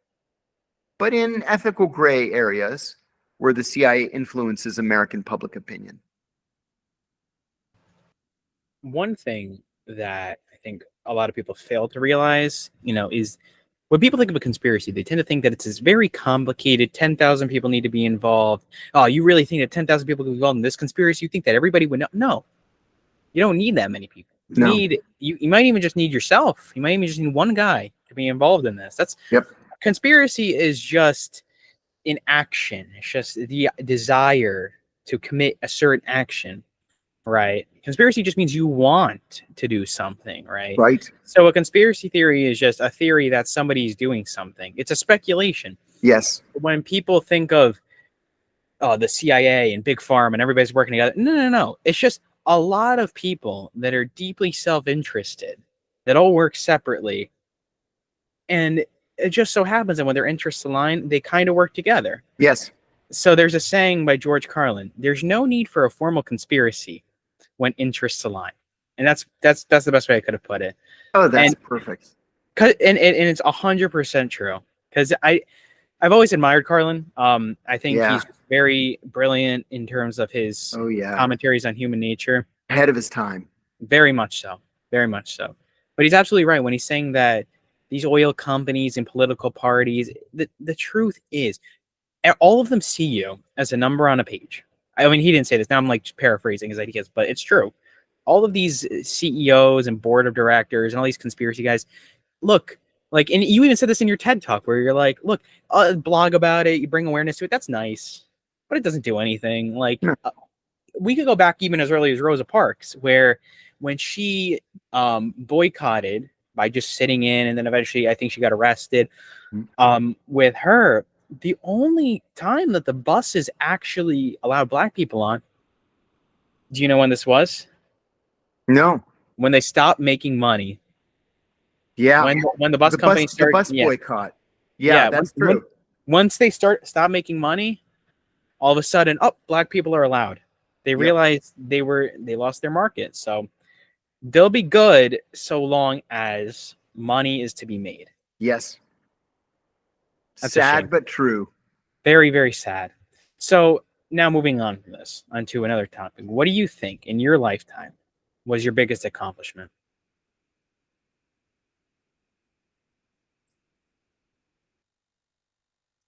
but in ethical gray areas where the CIA influences American public opinion. One thing that I think a lot of people fail to realize, is when people think of a conspiracy, they tend to think that it's this very complicated, 10,000 people need to be involved. Oh, you really think that 10,000 people can be involved in this conspiracy? You think that everybody would know? No, you don't need that many people. You might even just need yourself. You might even just need one guy to be involved in this. Conspiracy is just an action. It's just the desire to commit a certain action. Right. Conspiracy just means you want to do something, right? Right. So a conspiracy theory is just a theory that somebody's doing something. It's a speculation. Yes. When people think of the CIA and Big Pharma and everybody's working together, no. It's just a lot of people that are deeply self-interested that all work separately. And it just so happens that when their interests align, they kind of work together. Yes. So there's a saying by George Carlin, there's no need for a formal conspiracy when interests align. And that's the best way I could have put it. Oh, that's perfect. And it's 100% true. Because I've always admired Carlin. I think he's very brilliant in terms of his commentaries on human nature. Ahead of his time. Very much so. Very much so. But he's absolutely right when he's saying that these oil companies and political parties, the truth is, all of them see you as a number on a page. I mean, he didn't say this. Now I'm like paraphrasing his ideas, but it's true. All of these CEOs and board of directors and all these conspiracy guys, look, like, and you even said this in your TED talk where you're like, look, blog about it. You bring awareness to it. That's nice, but it doesn't do anything. Like, we could go back even as early as Rosa Parks, where when she boycotted by just sitting in, and then eventually I think she got arrested. With her, the only time that the buses actually allowed black people on, do you know when this was? No. When they stopped making money. Yeah. When the bus company started, the bus boycott. Yeah, that's true. Once they stop making money, all of a sudden, black people are allowed. They realized they lost their market. So they'll be good so long as money is to be made. Yes. That's sad but true. Very, very sad. So now moving on from this onto another topic. What do you think in your lifetime was your biggest accomplishment?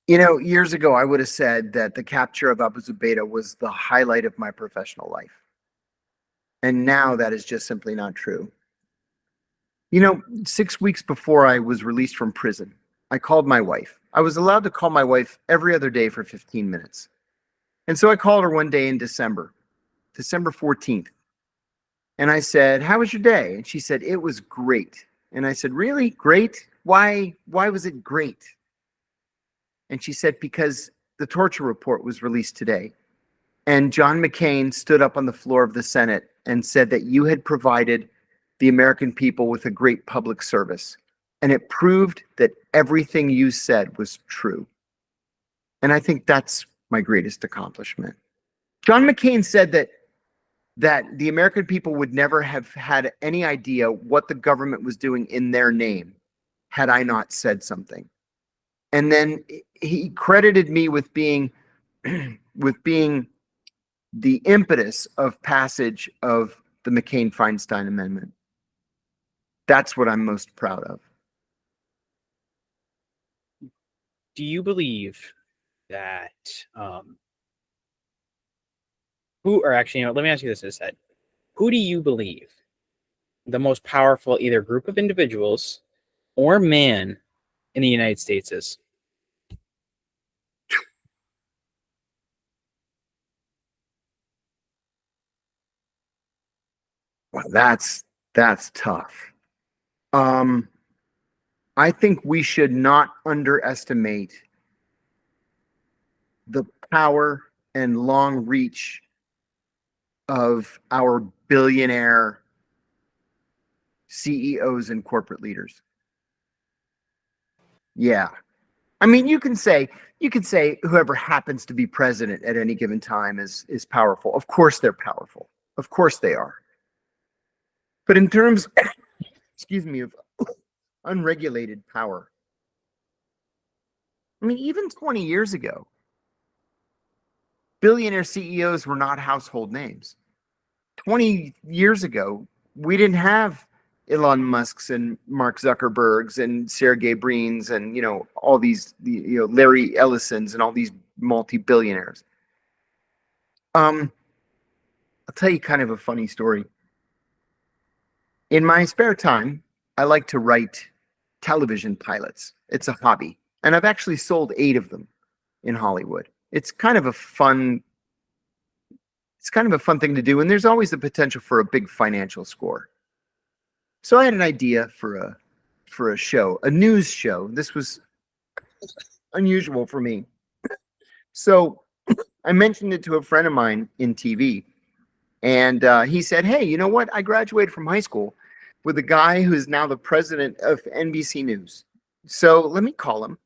You know, years ago, I would have said that the capture of Abu Zubaydah was the highlight of my professional life. And now that is just simply not true. You know, 6 weeks before I was released from prison, I called my wife. I was allowed to call my wife every other day for 15 minutes. And so I called her one day in December 14th. And I said, "How was your day?" And she said, "It was great." And I said, "Really? Great? Why was it great?" And she said, "Because the torture report was released today. And John McCain stood up on the floor of the Senate and said that you had provided the American people with a great public service. And it proved that everything you said was true." And I think that's my greatest accomplishment. John McCain said that the American people would never have had any idea what the government was doing in their name had I not said something. And then he credited me with being with being the impetus of passage of the McCain-Feinstein Amendment. That's what I'm most proud of. Do you believe that let me ask you this instead. Who do you believe the most powerful either group of individuals or man in the United States is? Well, that's tough. I think we should not underestimate the power and long reach of our billionaire CEOs and corporate leaders. Yeah. I mean, you could say whoever happens to be president at any given time is powerful. Of course they're powerful. Of course they are. But in terms, excuse me, of unregulated power, I mean, even 20 years ago, billionaire CEOs were not household names. 20 years ago, we didn't have Elon Musk's and Mark Zuckerberg's and Sergey Brin's and, all these, Larry Ellison's and all these multi-billionaires. I'll tell you kind of a funny story. In my spare time, I like to write television pilots. It's a hobby. And I've actually sold 8 of them in Hollywood. It's kind of a fun thing to do. And there's always the potential for a big financial score. So I had an idea for a show, a news show. This was unusual for me. So I mentioned it to a friend of mine in TV. And he said, "Hey, you know what? I graduated from high school with a guy who is now the president of NBC News. So let me call him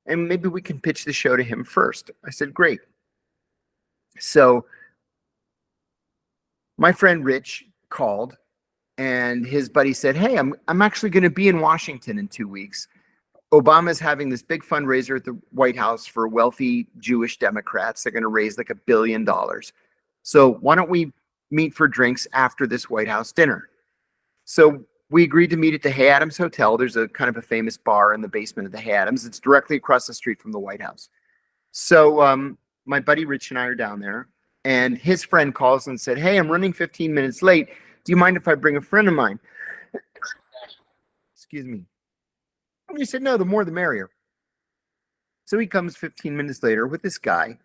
and maybe we can pitch the show to him first." I said, "Great." So my friend Rich called and his buddy said, "Hey, I'm actually going to be in Washington in 2 weeks. Obama's having this big fundraiser at the White House for wealthy Jewish Democrats. They're going to raise like $1 billion. So why don't we meet for drinks after this White House dinner?" So we agreed to meet at the Hay Adams Hotel. There's a kind of a famous bar in the basement of the Hay Adams. It's directly across the street from the White House. So my buddy Rich and I are down there, and his friend calls and said, "Hey, I'm running 15 minutes late. Do you mind if I bring a friend of mine?" Excuse me. And he said, "No, the more the merrier." So he comes 15 minutes later with this guy.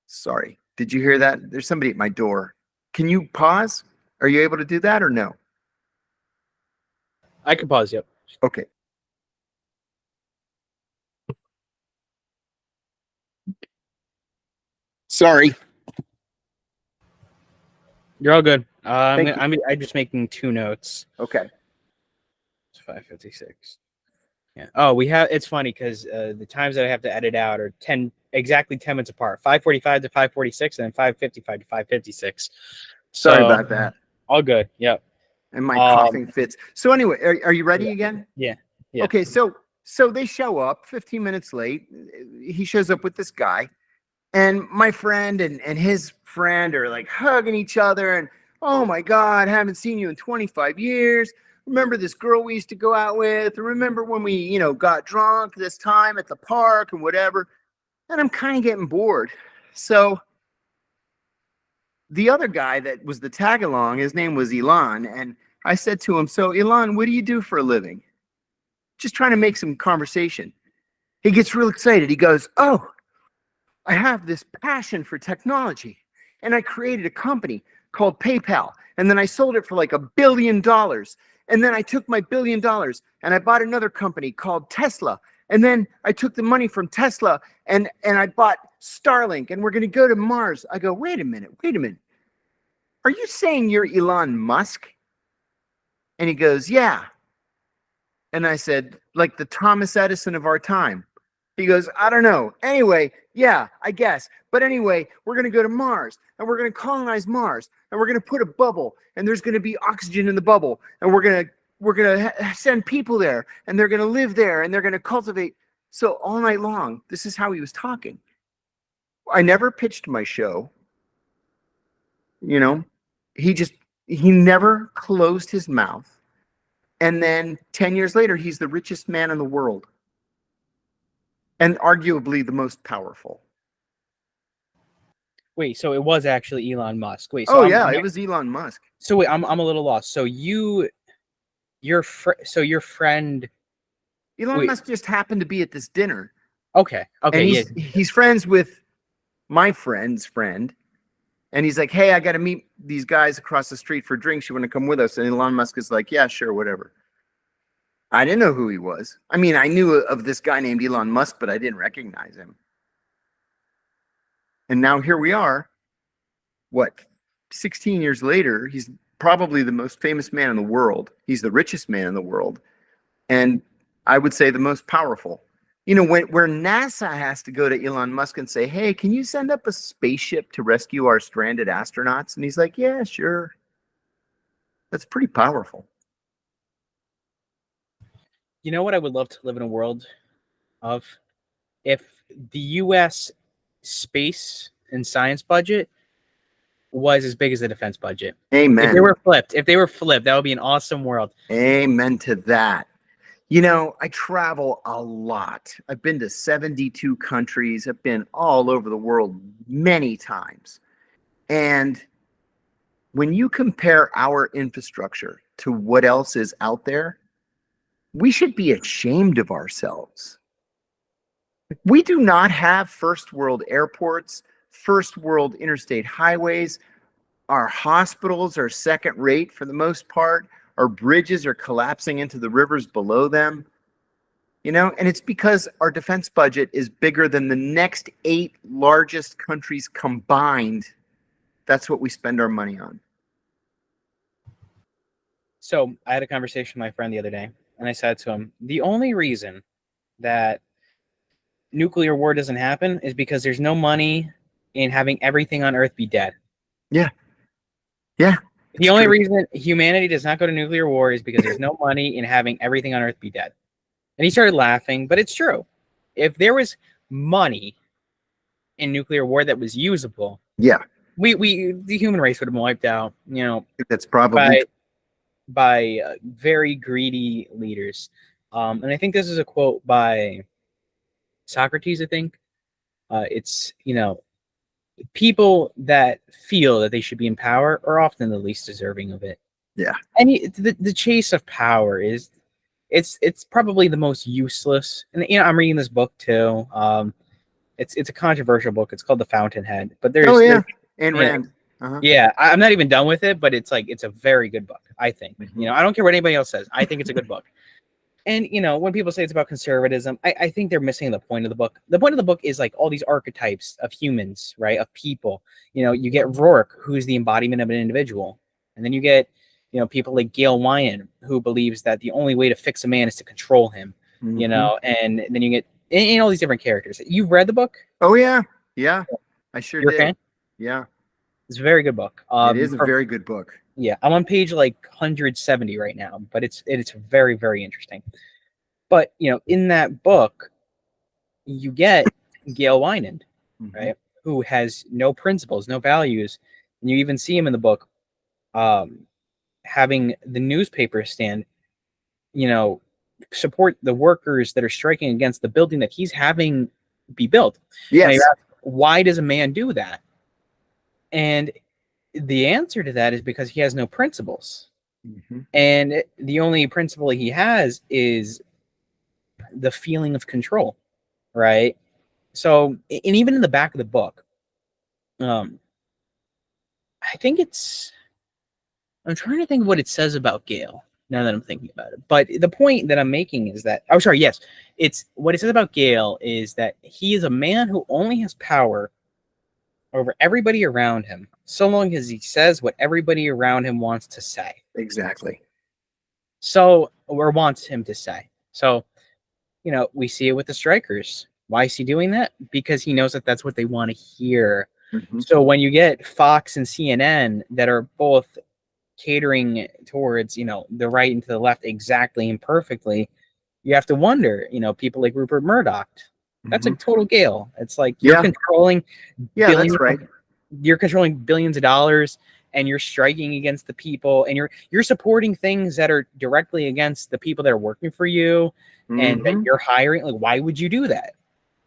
Sorry, did you hear that? There's somebody at my door. Can you pause? Are you able to do that or no? I can pause, yep. Okay. Sorry. You're all good. Thank you. I'm just making 2 notes. Okay. It's 5:56. Yeah. Oh, it's funny because the times that I have to edit out are exactly 10 minutes apart. 5:45 to 5:46 and then 5:55 to 5:56. Sorry about that. All good. Yep. And my coughing fits. So anyway, are you ready again? Yeah. Okay, so they show up 15 minutes late. he shows up with this guy, and my friend and his friend are like hugging each other, and oh my God, haven't seen you in 25 years. Remember this girl we used to go out with? Remember when we, got drunk this time at the park and whatever? And I'm kind of getting bored. So the other guy that was the tag along, his name was Elon. And I said to him, so Elon, what do you do for a living? Just trying to make some conversation. He gets real excited. He goes, oh, I have this passion for technology. And I created a company called PayPal. And then I sold it for like $1 billion. And then I took my $1 billion and I bought another company called Tesla. And then I took the money from Tesla and I bought Starlink, and we're going to go to Mars. I go, wait a minute. Are you saying you're Elon Musk? And he goes, yeah. And I said, like the Thomas Edison of our time. He goes, I don't know. Anyway, yeah, I guess. But anyway, we're going to go to Mars, and we're going to colonize Mars, and we're going to put a bubble, and there's going to be oxygen in the bubble, and we're going to send people there, and they're going to live there, and they're going to cultivate. So all night long, this is how he was talking. I never pitched my show. He never closed his mouth. And then 10 years later, he's the richest man in the world. And arguably the most powerful. Wait, so it was actually Elon Musk. Wait, so it was Elon Musk. So wait, I'm a little lost. So your friend Elon Musk just happened to be at this dinner. Okay. And he's friends with my friend's friend. And he's like, hey, I got to meet these guys across the street for drinks. You want to come with us? And Elon Musk is like, yeah, sure, whatever. I didn't know who he was. I mean, I knew of this guy named Elon Musk, but I didn't recognize him. And now here we are. 16 years later, he's probably the most famous man in the world. He's the richest man in the world. And I would say the most powerful. Where NASA has to go to Elon Musk and say, hey, can you send up a spaceship to rescue our stranded astronauts? And he's like, yeah, sure. That's pretty powerful. You know what I would love to live in a world of? If the U.S. space and science budget was as big as the defense budget. Amen. If they were flipped, that would be an awesome world. Amen to that. I travel a lot. I've been to 72 countries. I've been all over the world many times. And when you compare our infrastructure to what else is out there, we should be ashamed of ourselves. We do not have first world airports, first world interstate highways. Our hospitals are second rate for the most part. Our bridges are collapsing into the rivers below them. And it's because our defense budget is bigger than the next 8 largest countries combined. That's what we spend our money on. So I had a conversation with my friend the other day, and I said to him, the only reason that nuclear war doesn't happen is because there's no money in having everything on Earth be dead. Yeah. The only reason humanity does not go to nuclear war is because there's no money in having everything on Earth be dead. And he started laughing, but it's true. If there was money in nuclear war that was usable, yeah, the human race would have been wiped out. That's probably by very greedy leaders. And I think this is a quote by Socrates. I think it's people that feel that they should be in power are often the least deserving of it. Yeah. And the chase of power is it's probably the most useless. And I'm reading this book too. It's a controversial book. It's called The Fountainhead. But there's Ayn Rand. Yeah, I'm not even done with it, but it's a very good book, I think. Mm-hmm. I don't care what anybody else says. I think it's a good book. And, when people say it's about conservatism, I think they're missing the point of the book. The point of the book is all these archetypes of humans, right? Of people. You get Rourke, who's the embodiment of an individual. And then you get, people like Gail Wyman, who believes that the only way to fix a man is to control him, mm-hmm. And then you get all these different characters. You've read the book? Oh, yeah. Yeah, I sure You're did. A fan? Yeah. It's a very good book. It is a very good book. Yeah, I'm on page 170 right now, but it's very, very interesting. But in that book, you get Gail Wynand, Mhm. right? Who has no principles, no values. And you even see him in the book having the newspaper stand, support the workers that are striking against the building that he's having be built. Now you Yes. ask, why does a man do that? And the answer to that is because he has no principles. Mhm. And the only principle he has is the feeling of control, right? So, and even in the back of the book, um, I think I'm trying to think of what it says about Gale now that I'm thinking about it. But the point that I'm making is that, oh, sorry, yes, it's what it says about Gale is that he is a man who only has power over everybody around him, so long as he says what everybody around him wants to say. Exactly. So, or wants him to say. So, we see it with the strikers. Why is he doing that? Because he knows that that's what they want to hear. Mhm. So when you get Fox and CNN that are both catering towards, the right and to the left exactly and perfectly, you have to wonder, people like Rupert Murdoch. That's a Mhm. total Gale. It's like Yeah. Yeah, billions, that's right. you're controlling billions of dollars and you're striking against the people and you're supporting things that are directly against the people that are working for you and that Mhm. you're hiring. Like, why would you do that?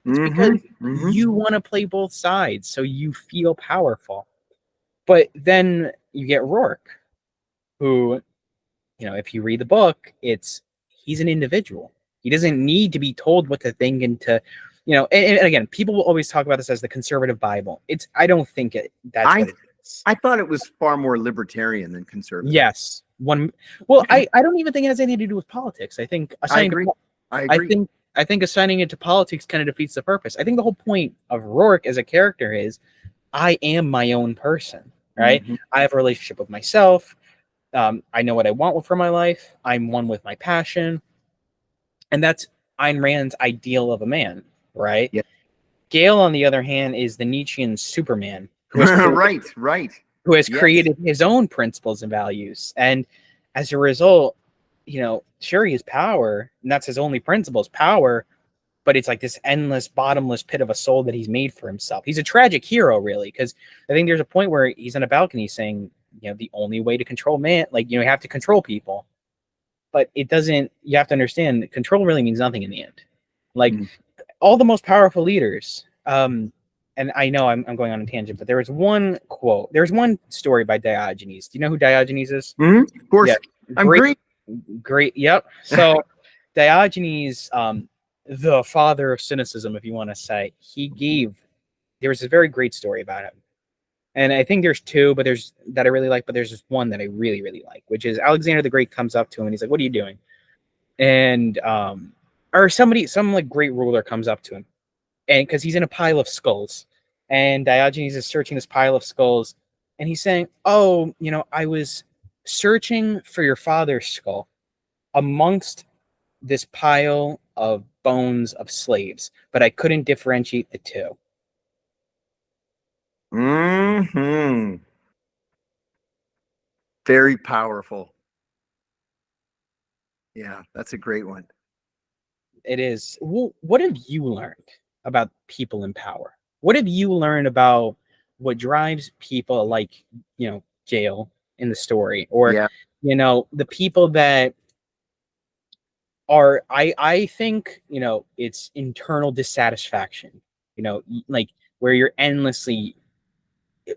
It's because Mhm. Mhm. you want to play both sides, so you feel powerful. But then you get Rourke, who, if you read the book, he's an individual. He doesn't need to be told what to think and to, and again, people will always talk about this as the conservative Bible. I don't think that's I what it is. I thought it was far more libertarian than conservative. Yes. Well, I don't even think it has anything to do with politics. I think I assigning agree. I I agree. think I think assigning it to politics kind of defeats the purpose. I think the whole point of Rourke as a character is I am my own person, right? Mhm. I have a relationship with myself. I know what I want for my life. I'm one with my passion, and that's Ayn Rand's ideal of a man, right? Yeah. Gale, on the other hand, is the Nietzschean Superman who has created Right. Right. who has Yes. created his own principles and values. And as a result, sure, he has power, and that's his only principles, power, but it's like this endless, bottomless pit of a soul that he's made for himself. He's a tragic hero, really, because I think there's a point where he's on a balcony saying, the only way to control man, like, you have to control people. But it doesn't, you have to understand that control really means nothing in the end. Like, Mm. all the most powerful leaders, and I know I'm going on a tangent, but there's one story by Diogenes. Do you know who Diogenes is? Mhm. Of course. Yeah, I'm great, Greek. great. Yep. So Diogenes, the father of cynicism, if you want to say, there was a very great story about him. And I think there's two, but there's that I really like, but there's just one that I really, really like, which is Alexander the Great comes up to him and he's like, "What are you doing?" And or some like great ruler comes up to him, and because he's in a pile of skulls, and Diogenes is searching this pile of skulls, and he's saying, "Oh, I was searching for your father's skull amongst this pile of bones of slaves, but I couldn't differentiate the two." Mhm. Very powerful. Yeah, that's a great one. It is. Well, what have you learned about people in power? What have you learned about what drives people like, Gail in the story, or, Yeah. the people that I think, it's internal dissatisfaction, like where you're endlessly,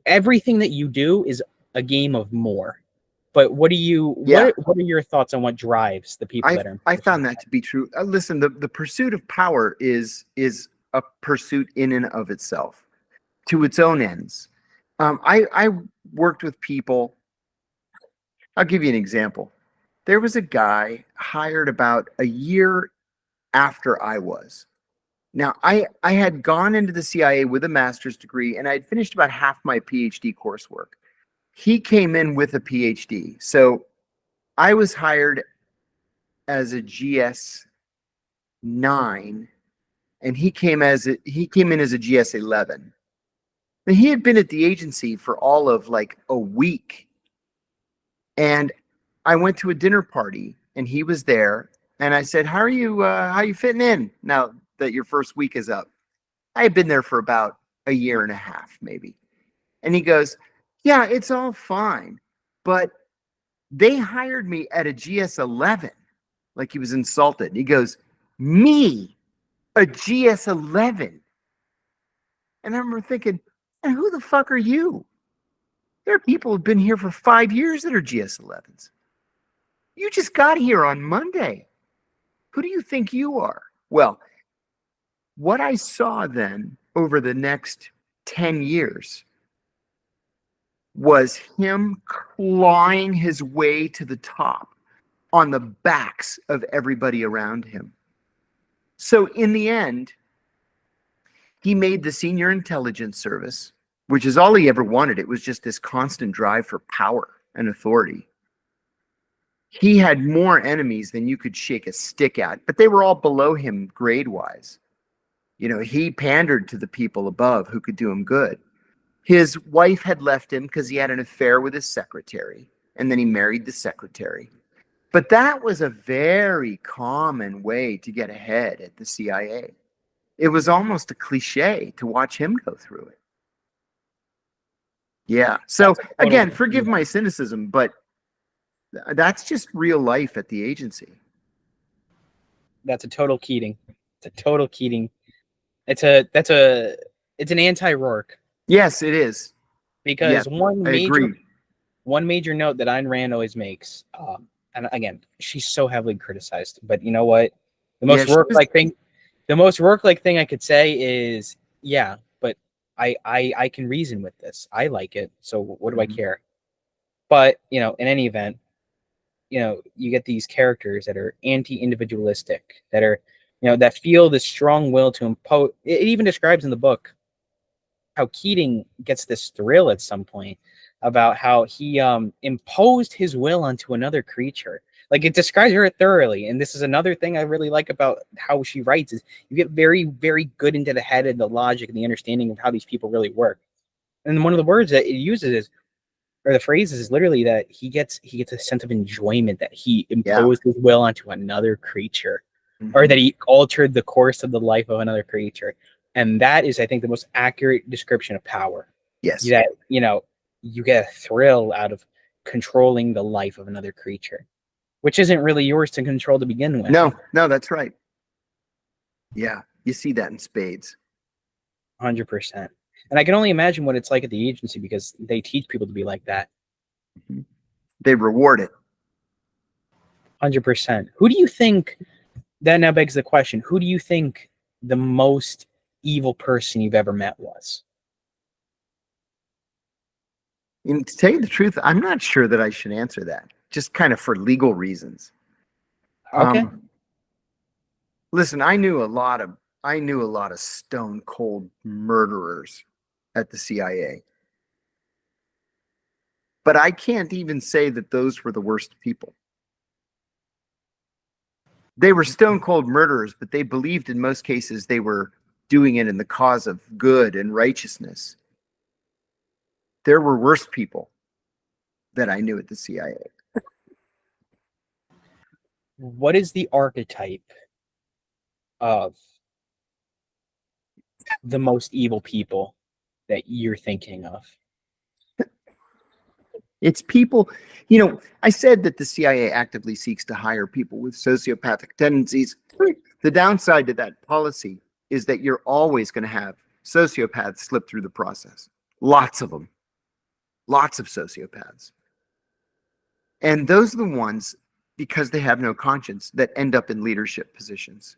everything that you do is a game of more. But Yeah. what are your thoughts on what drives the people that are in I position? found that to be true. Listen, the pursuit of power is a pursuit in and of itself, to its own ends. I worked with people. I'll give you an example. There was a guy hired about a year after I was. Now, I had gone into the CIA with a master's degree and I had finished about half my PhD coursework. He came in with a PhD. So I was hired as a GS 9 and he came in as a GS 11. And he had been at the agency for all of like a week. And I went to a dinner party and he was there and I said, how are you fitting in now that your first week is up?" I had been there for about a year and a half, maybe. And he goes, yeah, it's all fine, but they hired me at a GS11. Like he was insulted. He goes, me, a GS11. And I remember thinking, and who the fuck are you? There are people who've been here for 5 years that are GS11s. You just got here on Monday. Who do you think you are? Well, what I saw then over the next 10 years was him clawing his way to the top on the backs of everybody around him. So in the end, he made the Senior Intelligence Service, which is all he ever wanted. It was just this constant drive for power and authority. He had more enemies than you could shake a stick at, but they were all below him grade-wise. You know, he pandered to the people above who could do him good. His wife had left him because he had an affair with his secretary, and then he married the secretary. But that was a very common way to get ahead at the CIA. It was almost a cliche to watch him go through it. Yeah. So again, forgive my cynicism, but that's just real life at the agency. That's a total Keating. It's a total Keating. It's an anti-Rourke. Yes, it is. Because yeah, one major note that Ayn Rand always makes, and again, she's so heavily criticized, but you know what? The most Rourke-like thing I could say is, yeah, but I can reason with this. I like it, so what do I care? But you know, in any event, you know, you get these characters that are anti-individualistic, that are, you know, that feel this strong will to impose. It even describes in the book how Keating gets this thrill at some point about how he imposed his will onto another creature. Like, it describes her thoroughly, and this is another thing I really like about how she writes, is you get very, very good into the head and the logic and the understanding of how these people really work. And one of the words that it uses is, or the phrases, is literally that he gets a sense of enjoyment that he imposed his will onto another creature, or that he altered the course of the life of another creature. And that is, I think, the most accurate description of power. Yes. That, you know, you get a thrill out of controlling the life of another creature, which isn't really yours to control to begin with. No, that's right. Yeah, you see that in spades. 100%. And I can only imagine what it's like at the agency, because they teach people to be like that. They reward it. 100%. Who do you think, that now begs the question, who do you think the most evil person you've ever met was? And to tell you the truth, I'm not sure that I should answer that, just kind of for legal reasons. Okay. Listen, I knew a lot of stone cold murderers at the CIA. But I can't even say that those were the worst people. They were stone cold murderers, but they believed in most cases they were doing it in the cause of good and righteousness. There were worse people that I knew at the CIA. What is the archetype of the most evil people that you're thinking of? It's people, you know, I said that the CIA actively seeks to hire people with sociopathic tendencies. The downside to that policy is that you're always going to have sociopaths slip through the process. Lots of them. Lots of sociopaths. And those are the ones, because they have no conscience, that end up in leadership positions.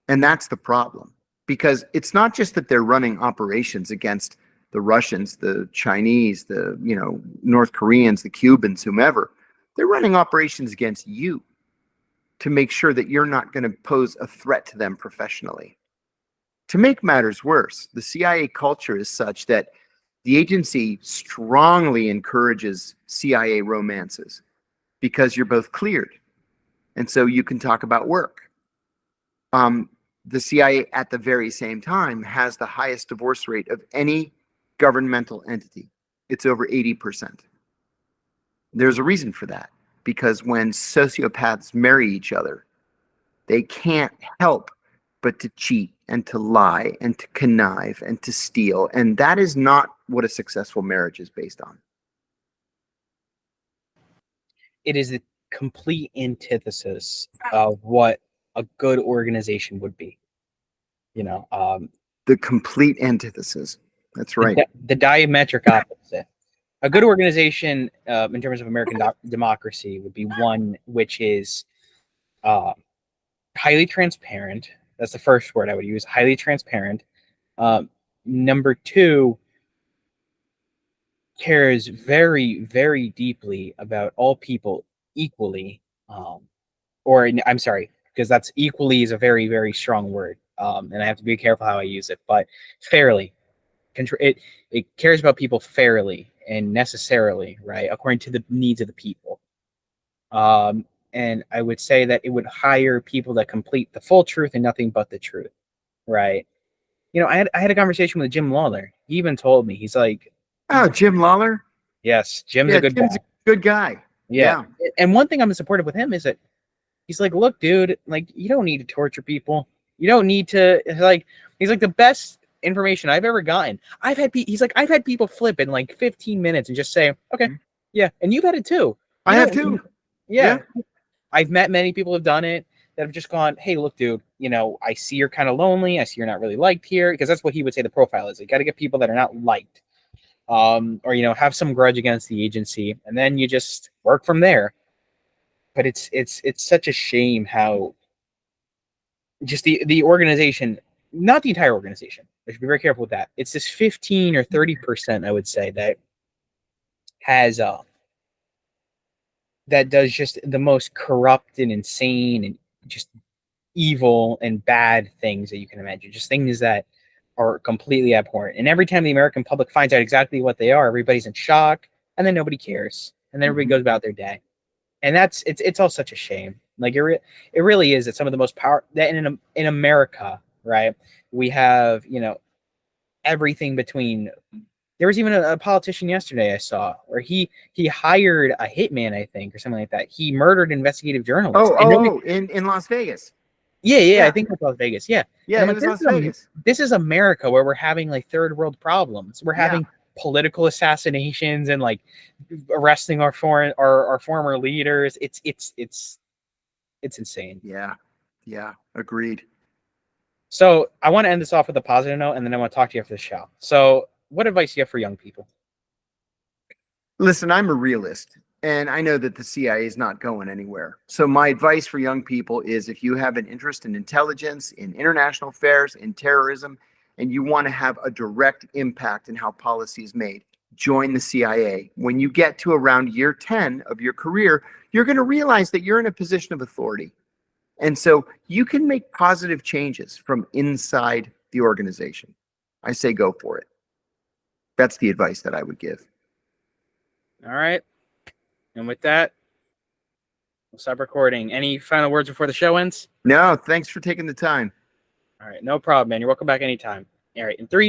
And that's the problem. Because it's not just that they're running operations against the Russians, the Chinese, the, you know, North Koreans, the Cubans, whomever. They're running operations against you to make sure that you're not going to pose a threat to them professionally. To make matters worse, the CIA culture is such that the agency strongly encourages CIA romances because you're both cleared. And so you can talk about work. The CIA at the very same time has the highest divorce rate of any governmental entity. It's over 80%. There's a reason for that, because when sociopaths marry each other, they can't help but to cheat and to lie and to connive and to steal. And that is not what a successful marriage is based on. It is the complete antithesis of what a good organization would be. The complete antithesis. That's right. The diametric opposite. A good organization, in terms of American democracy, would be one which is highly transparent. That's the first word I would use. Highly transparent. Number two, cares very, very deeply about all people equally. I'm sorry, because that's equally is a very, very strong word. And I have to be careful how I use it, but fairly. It cares about people fairly and necessarily, right, according to the needs of the people. And I would say that it would hire people that complete the full truth and nothing but the truth, right? I had a conversation with Jim Lawler. He even told me, he's like, "Oh, Jim Lawler? Yes, Jim's a good guy. A good guy. Yeah. And one thing I'm supportive with him is that he's like, look, dude, like, you don't need to torture people. You don't need to, like, he's like, the best information I've ever gotten. I've had people flip in like 15 minutes and just say, okay, yeah. And you've had it too. I have too. Yeah. I've met many people who've done it that have just gone, hey, look, dude, I see you're kind of lonely. I see you're not really liked here, because that's what he would say the profile is. You got to get people that are not liked, or, have some grudge against the agency, and then you just work from there. But it's such a shame how just the organization, not the entire organization, I should be very careful with that. It's this 15 or 30%, I would say, that has that does just the most corrupt and insane and just evil and bad things that you can imagine. Just things that are completely abhorrent. And every time the American public finds out exactly what they are, everybody's in shock, and then nobody cares, and then everybody goes about their day. And it's all such a shame. Like it really is. It's some of the most power that in America, right? We have, everything between. There was even a politician yesterday I saw where he hired a hitman, I think, or something like that. He murdered investigative journalists. In Las Vegas. Yeah, I think that's Las Vegas. Yeah. Yeah, it was Las Vegas. This is America, where we're having like third world problems. We're having political assassinations and like arresting our former leaders. It's insane. Yeah, agreed. So I want to end this off with a positive note, and then I want to talk to you after the show. So what advice do you have for young people? Listen, I'm a realist, and I know that the CIA is not going anywhere. So my advice for young people is, if you have an interest in intelligence, in international affairs, in terrorism, and you want to have a direct impact in how policy is made, join the CIA. When you get to around year 10 of your career, you're going to realize that you're in a position of authority. And so you can make positive changes from inside the organization. I say go for it. That's the advice that I would give. All right. And with that, we'll stop recording. Any final words before the show ends? No, thanks for taking the time. All right. No problem, man. You're welcome back anytime. All right. In 3,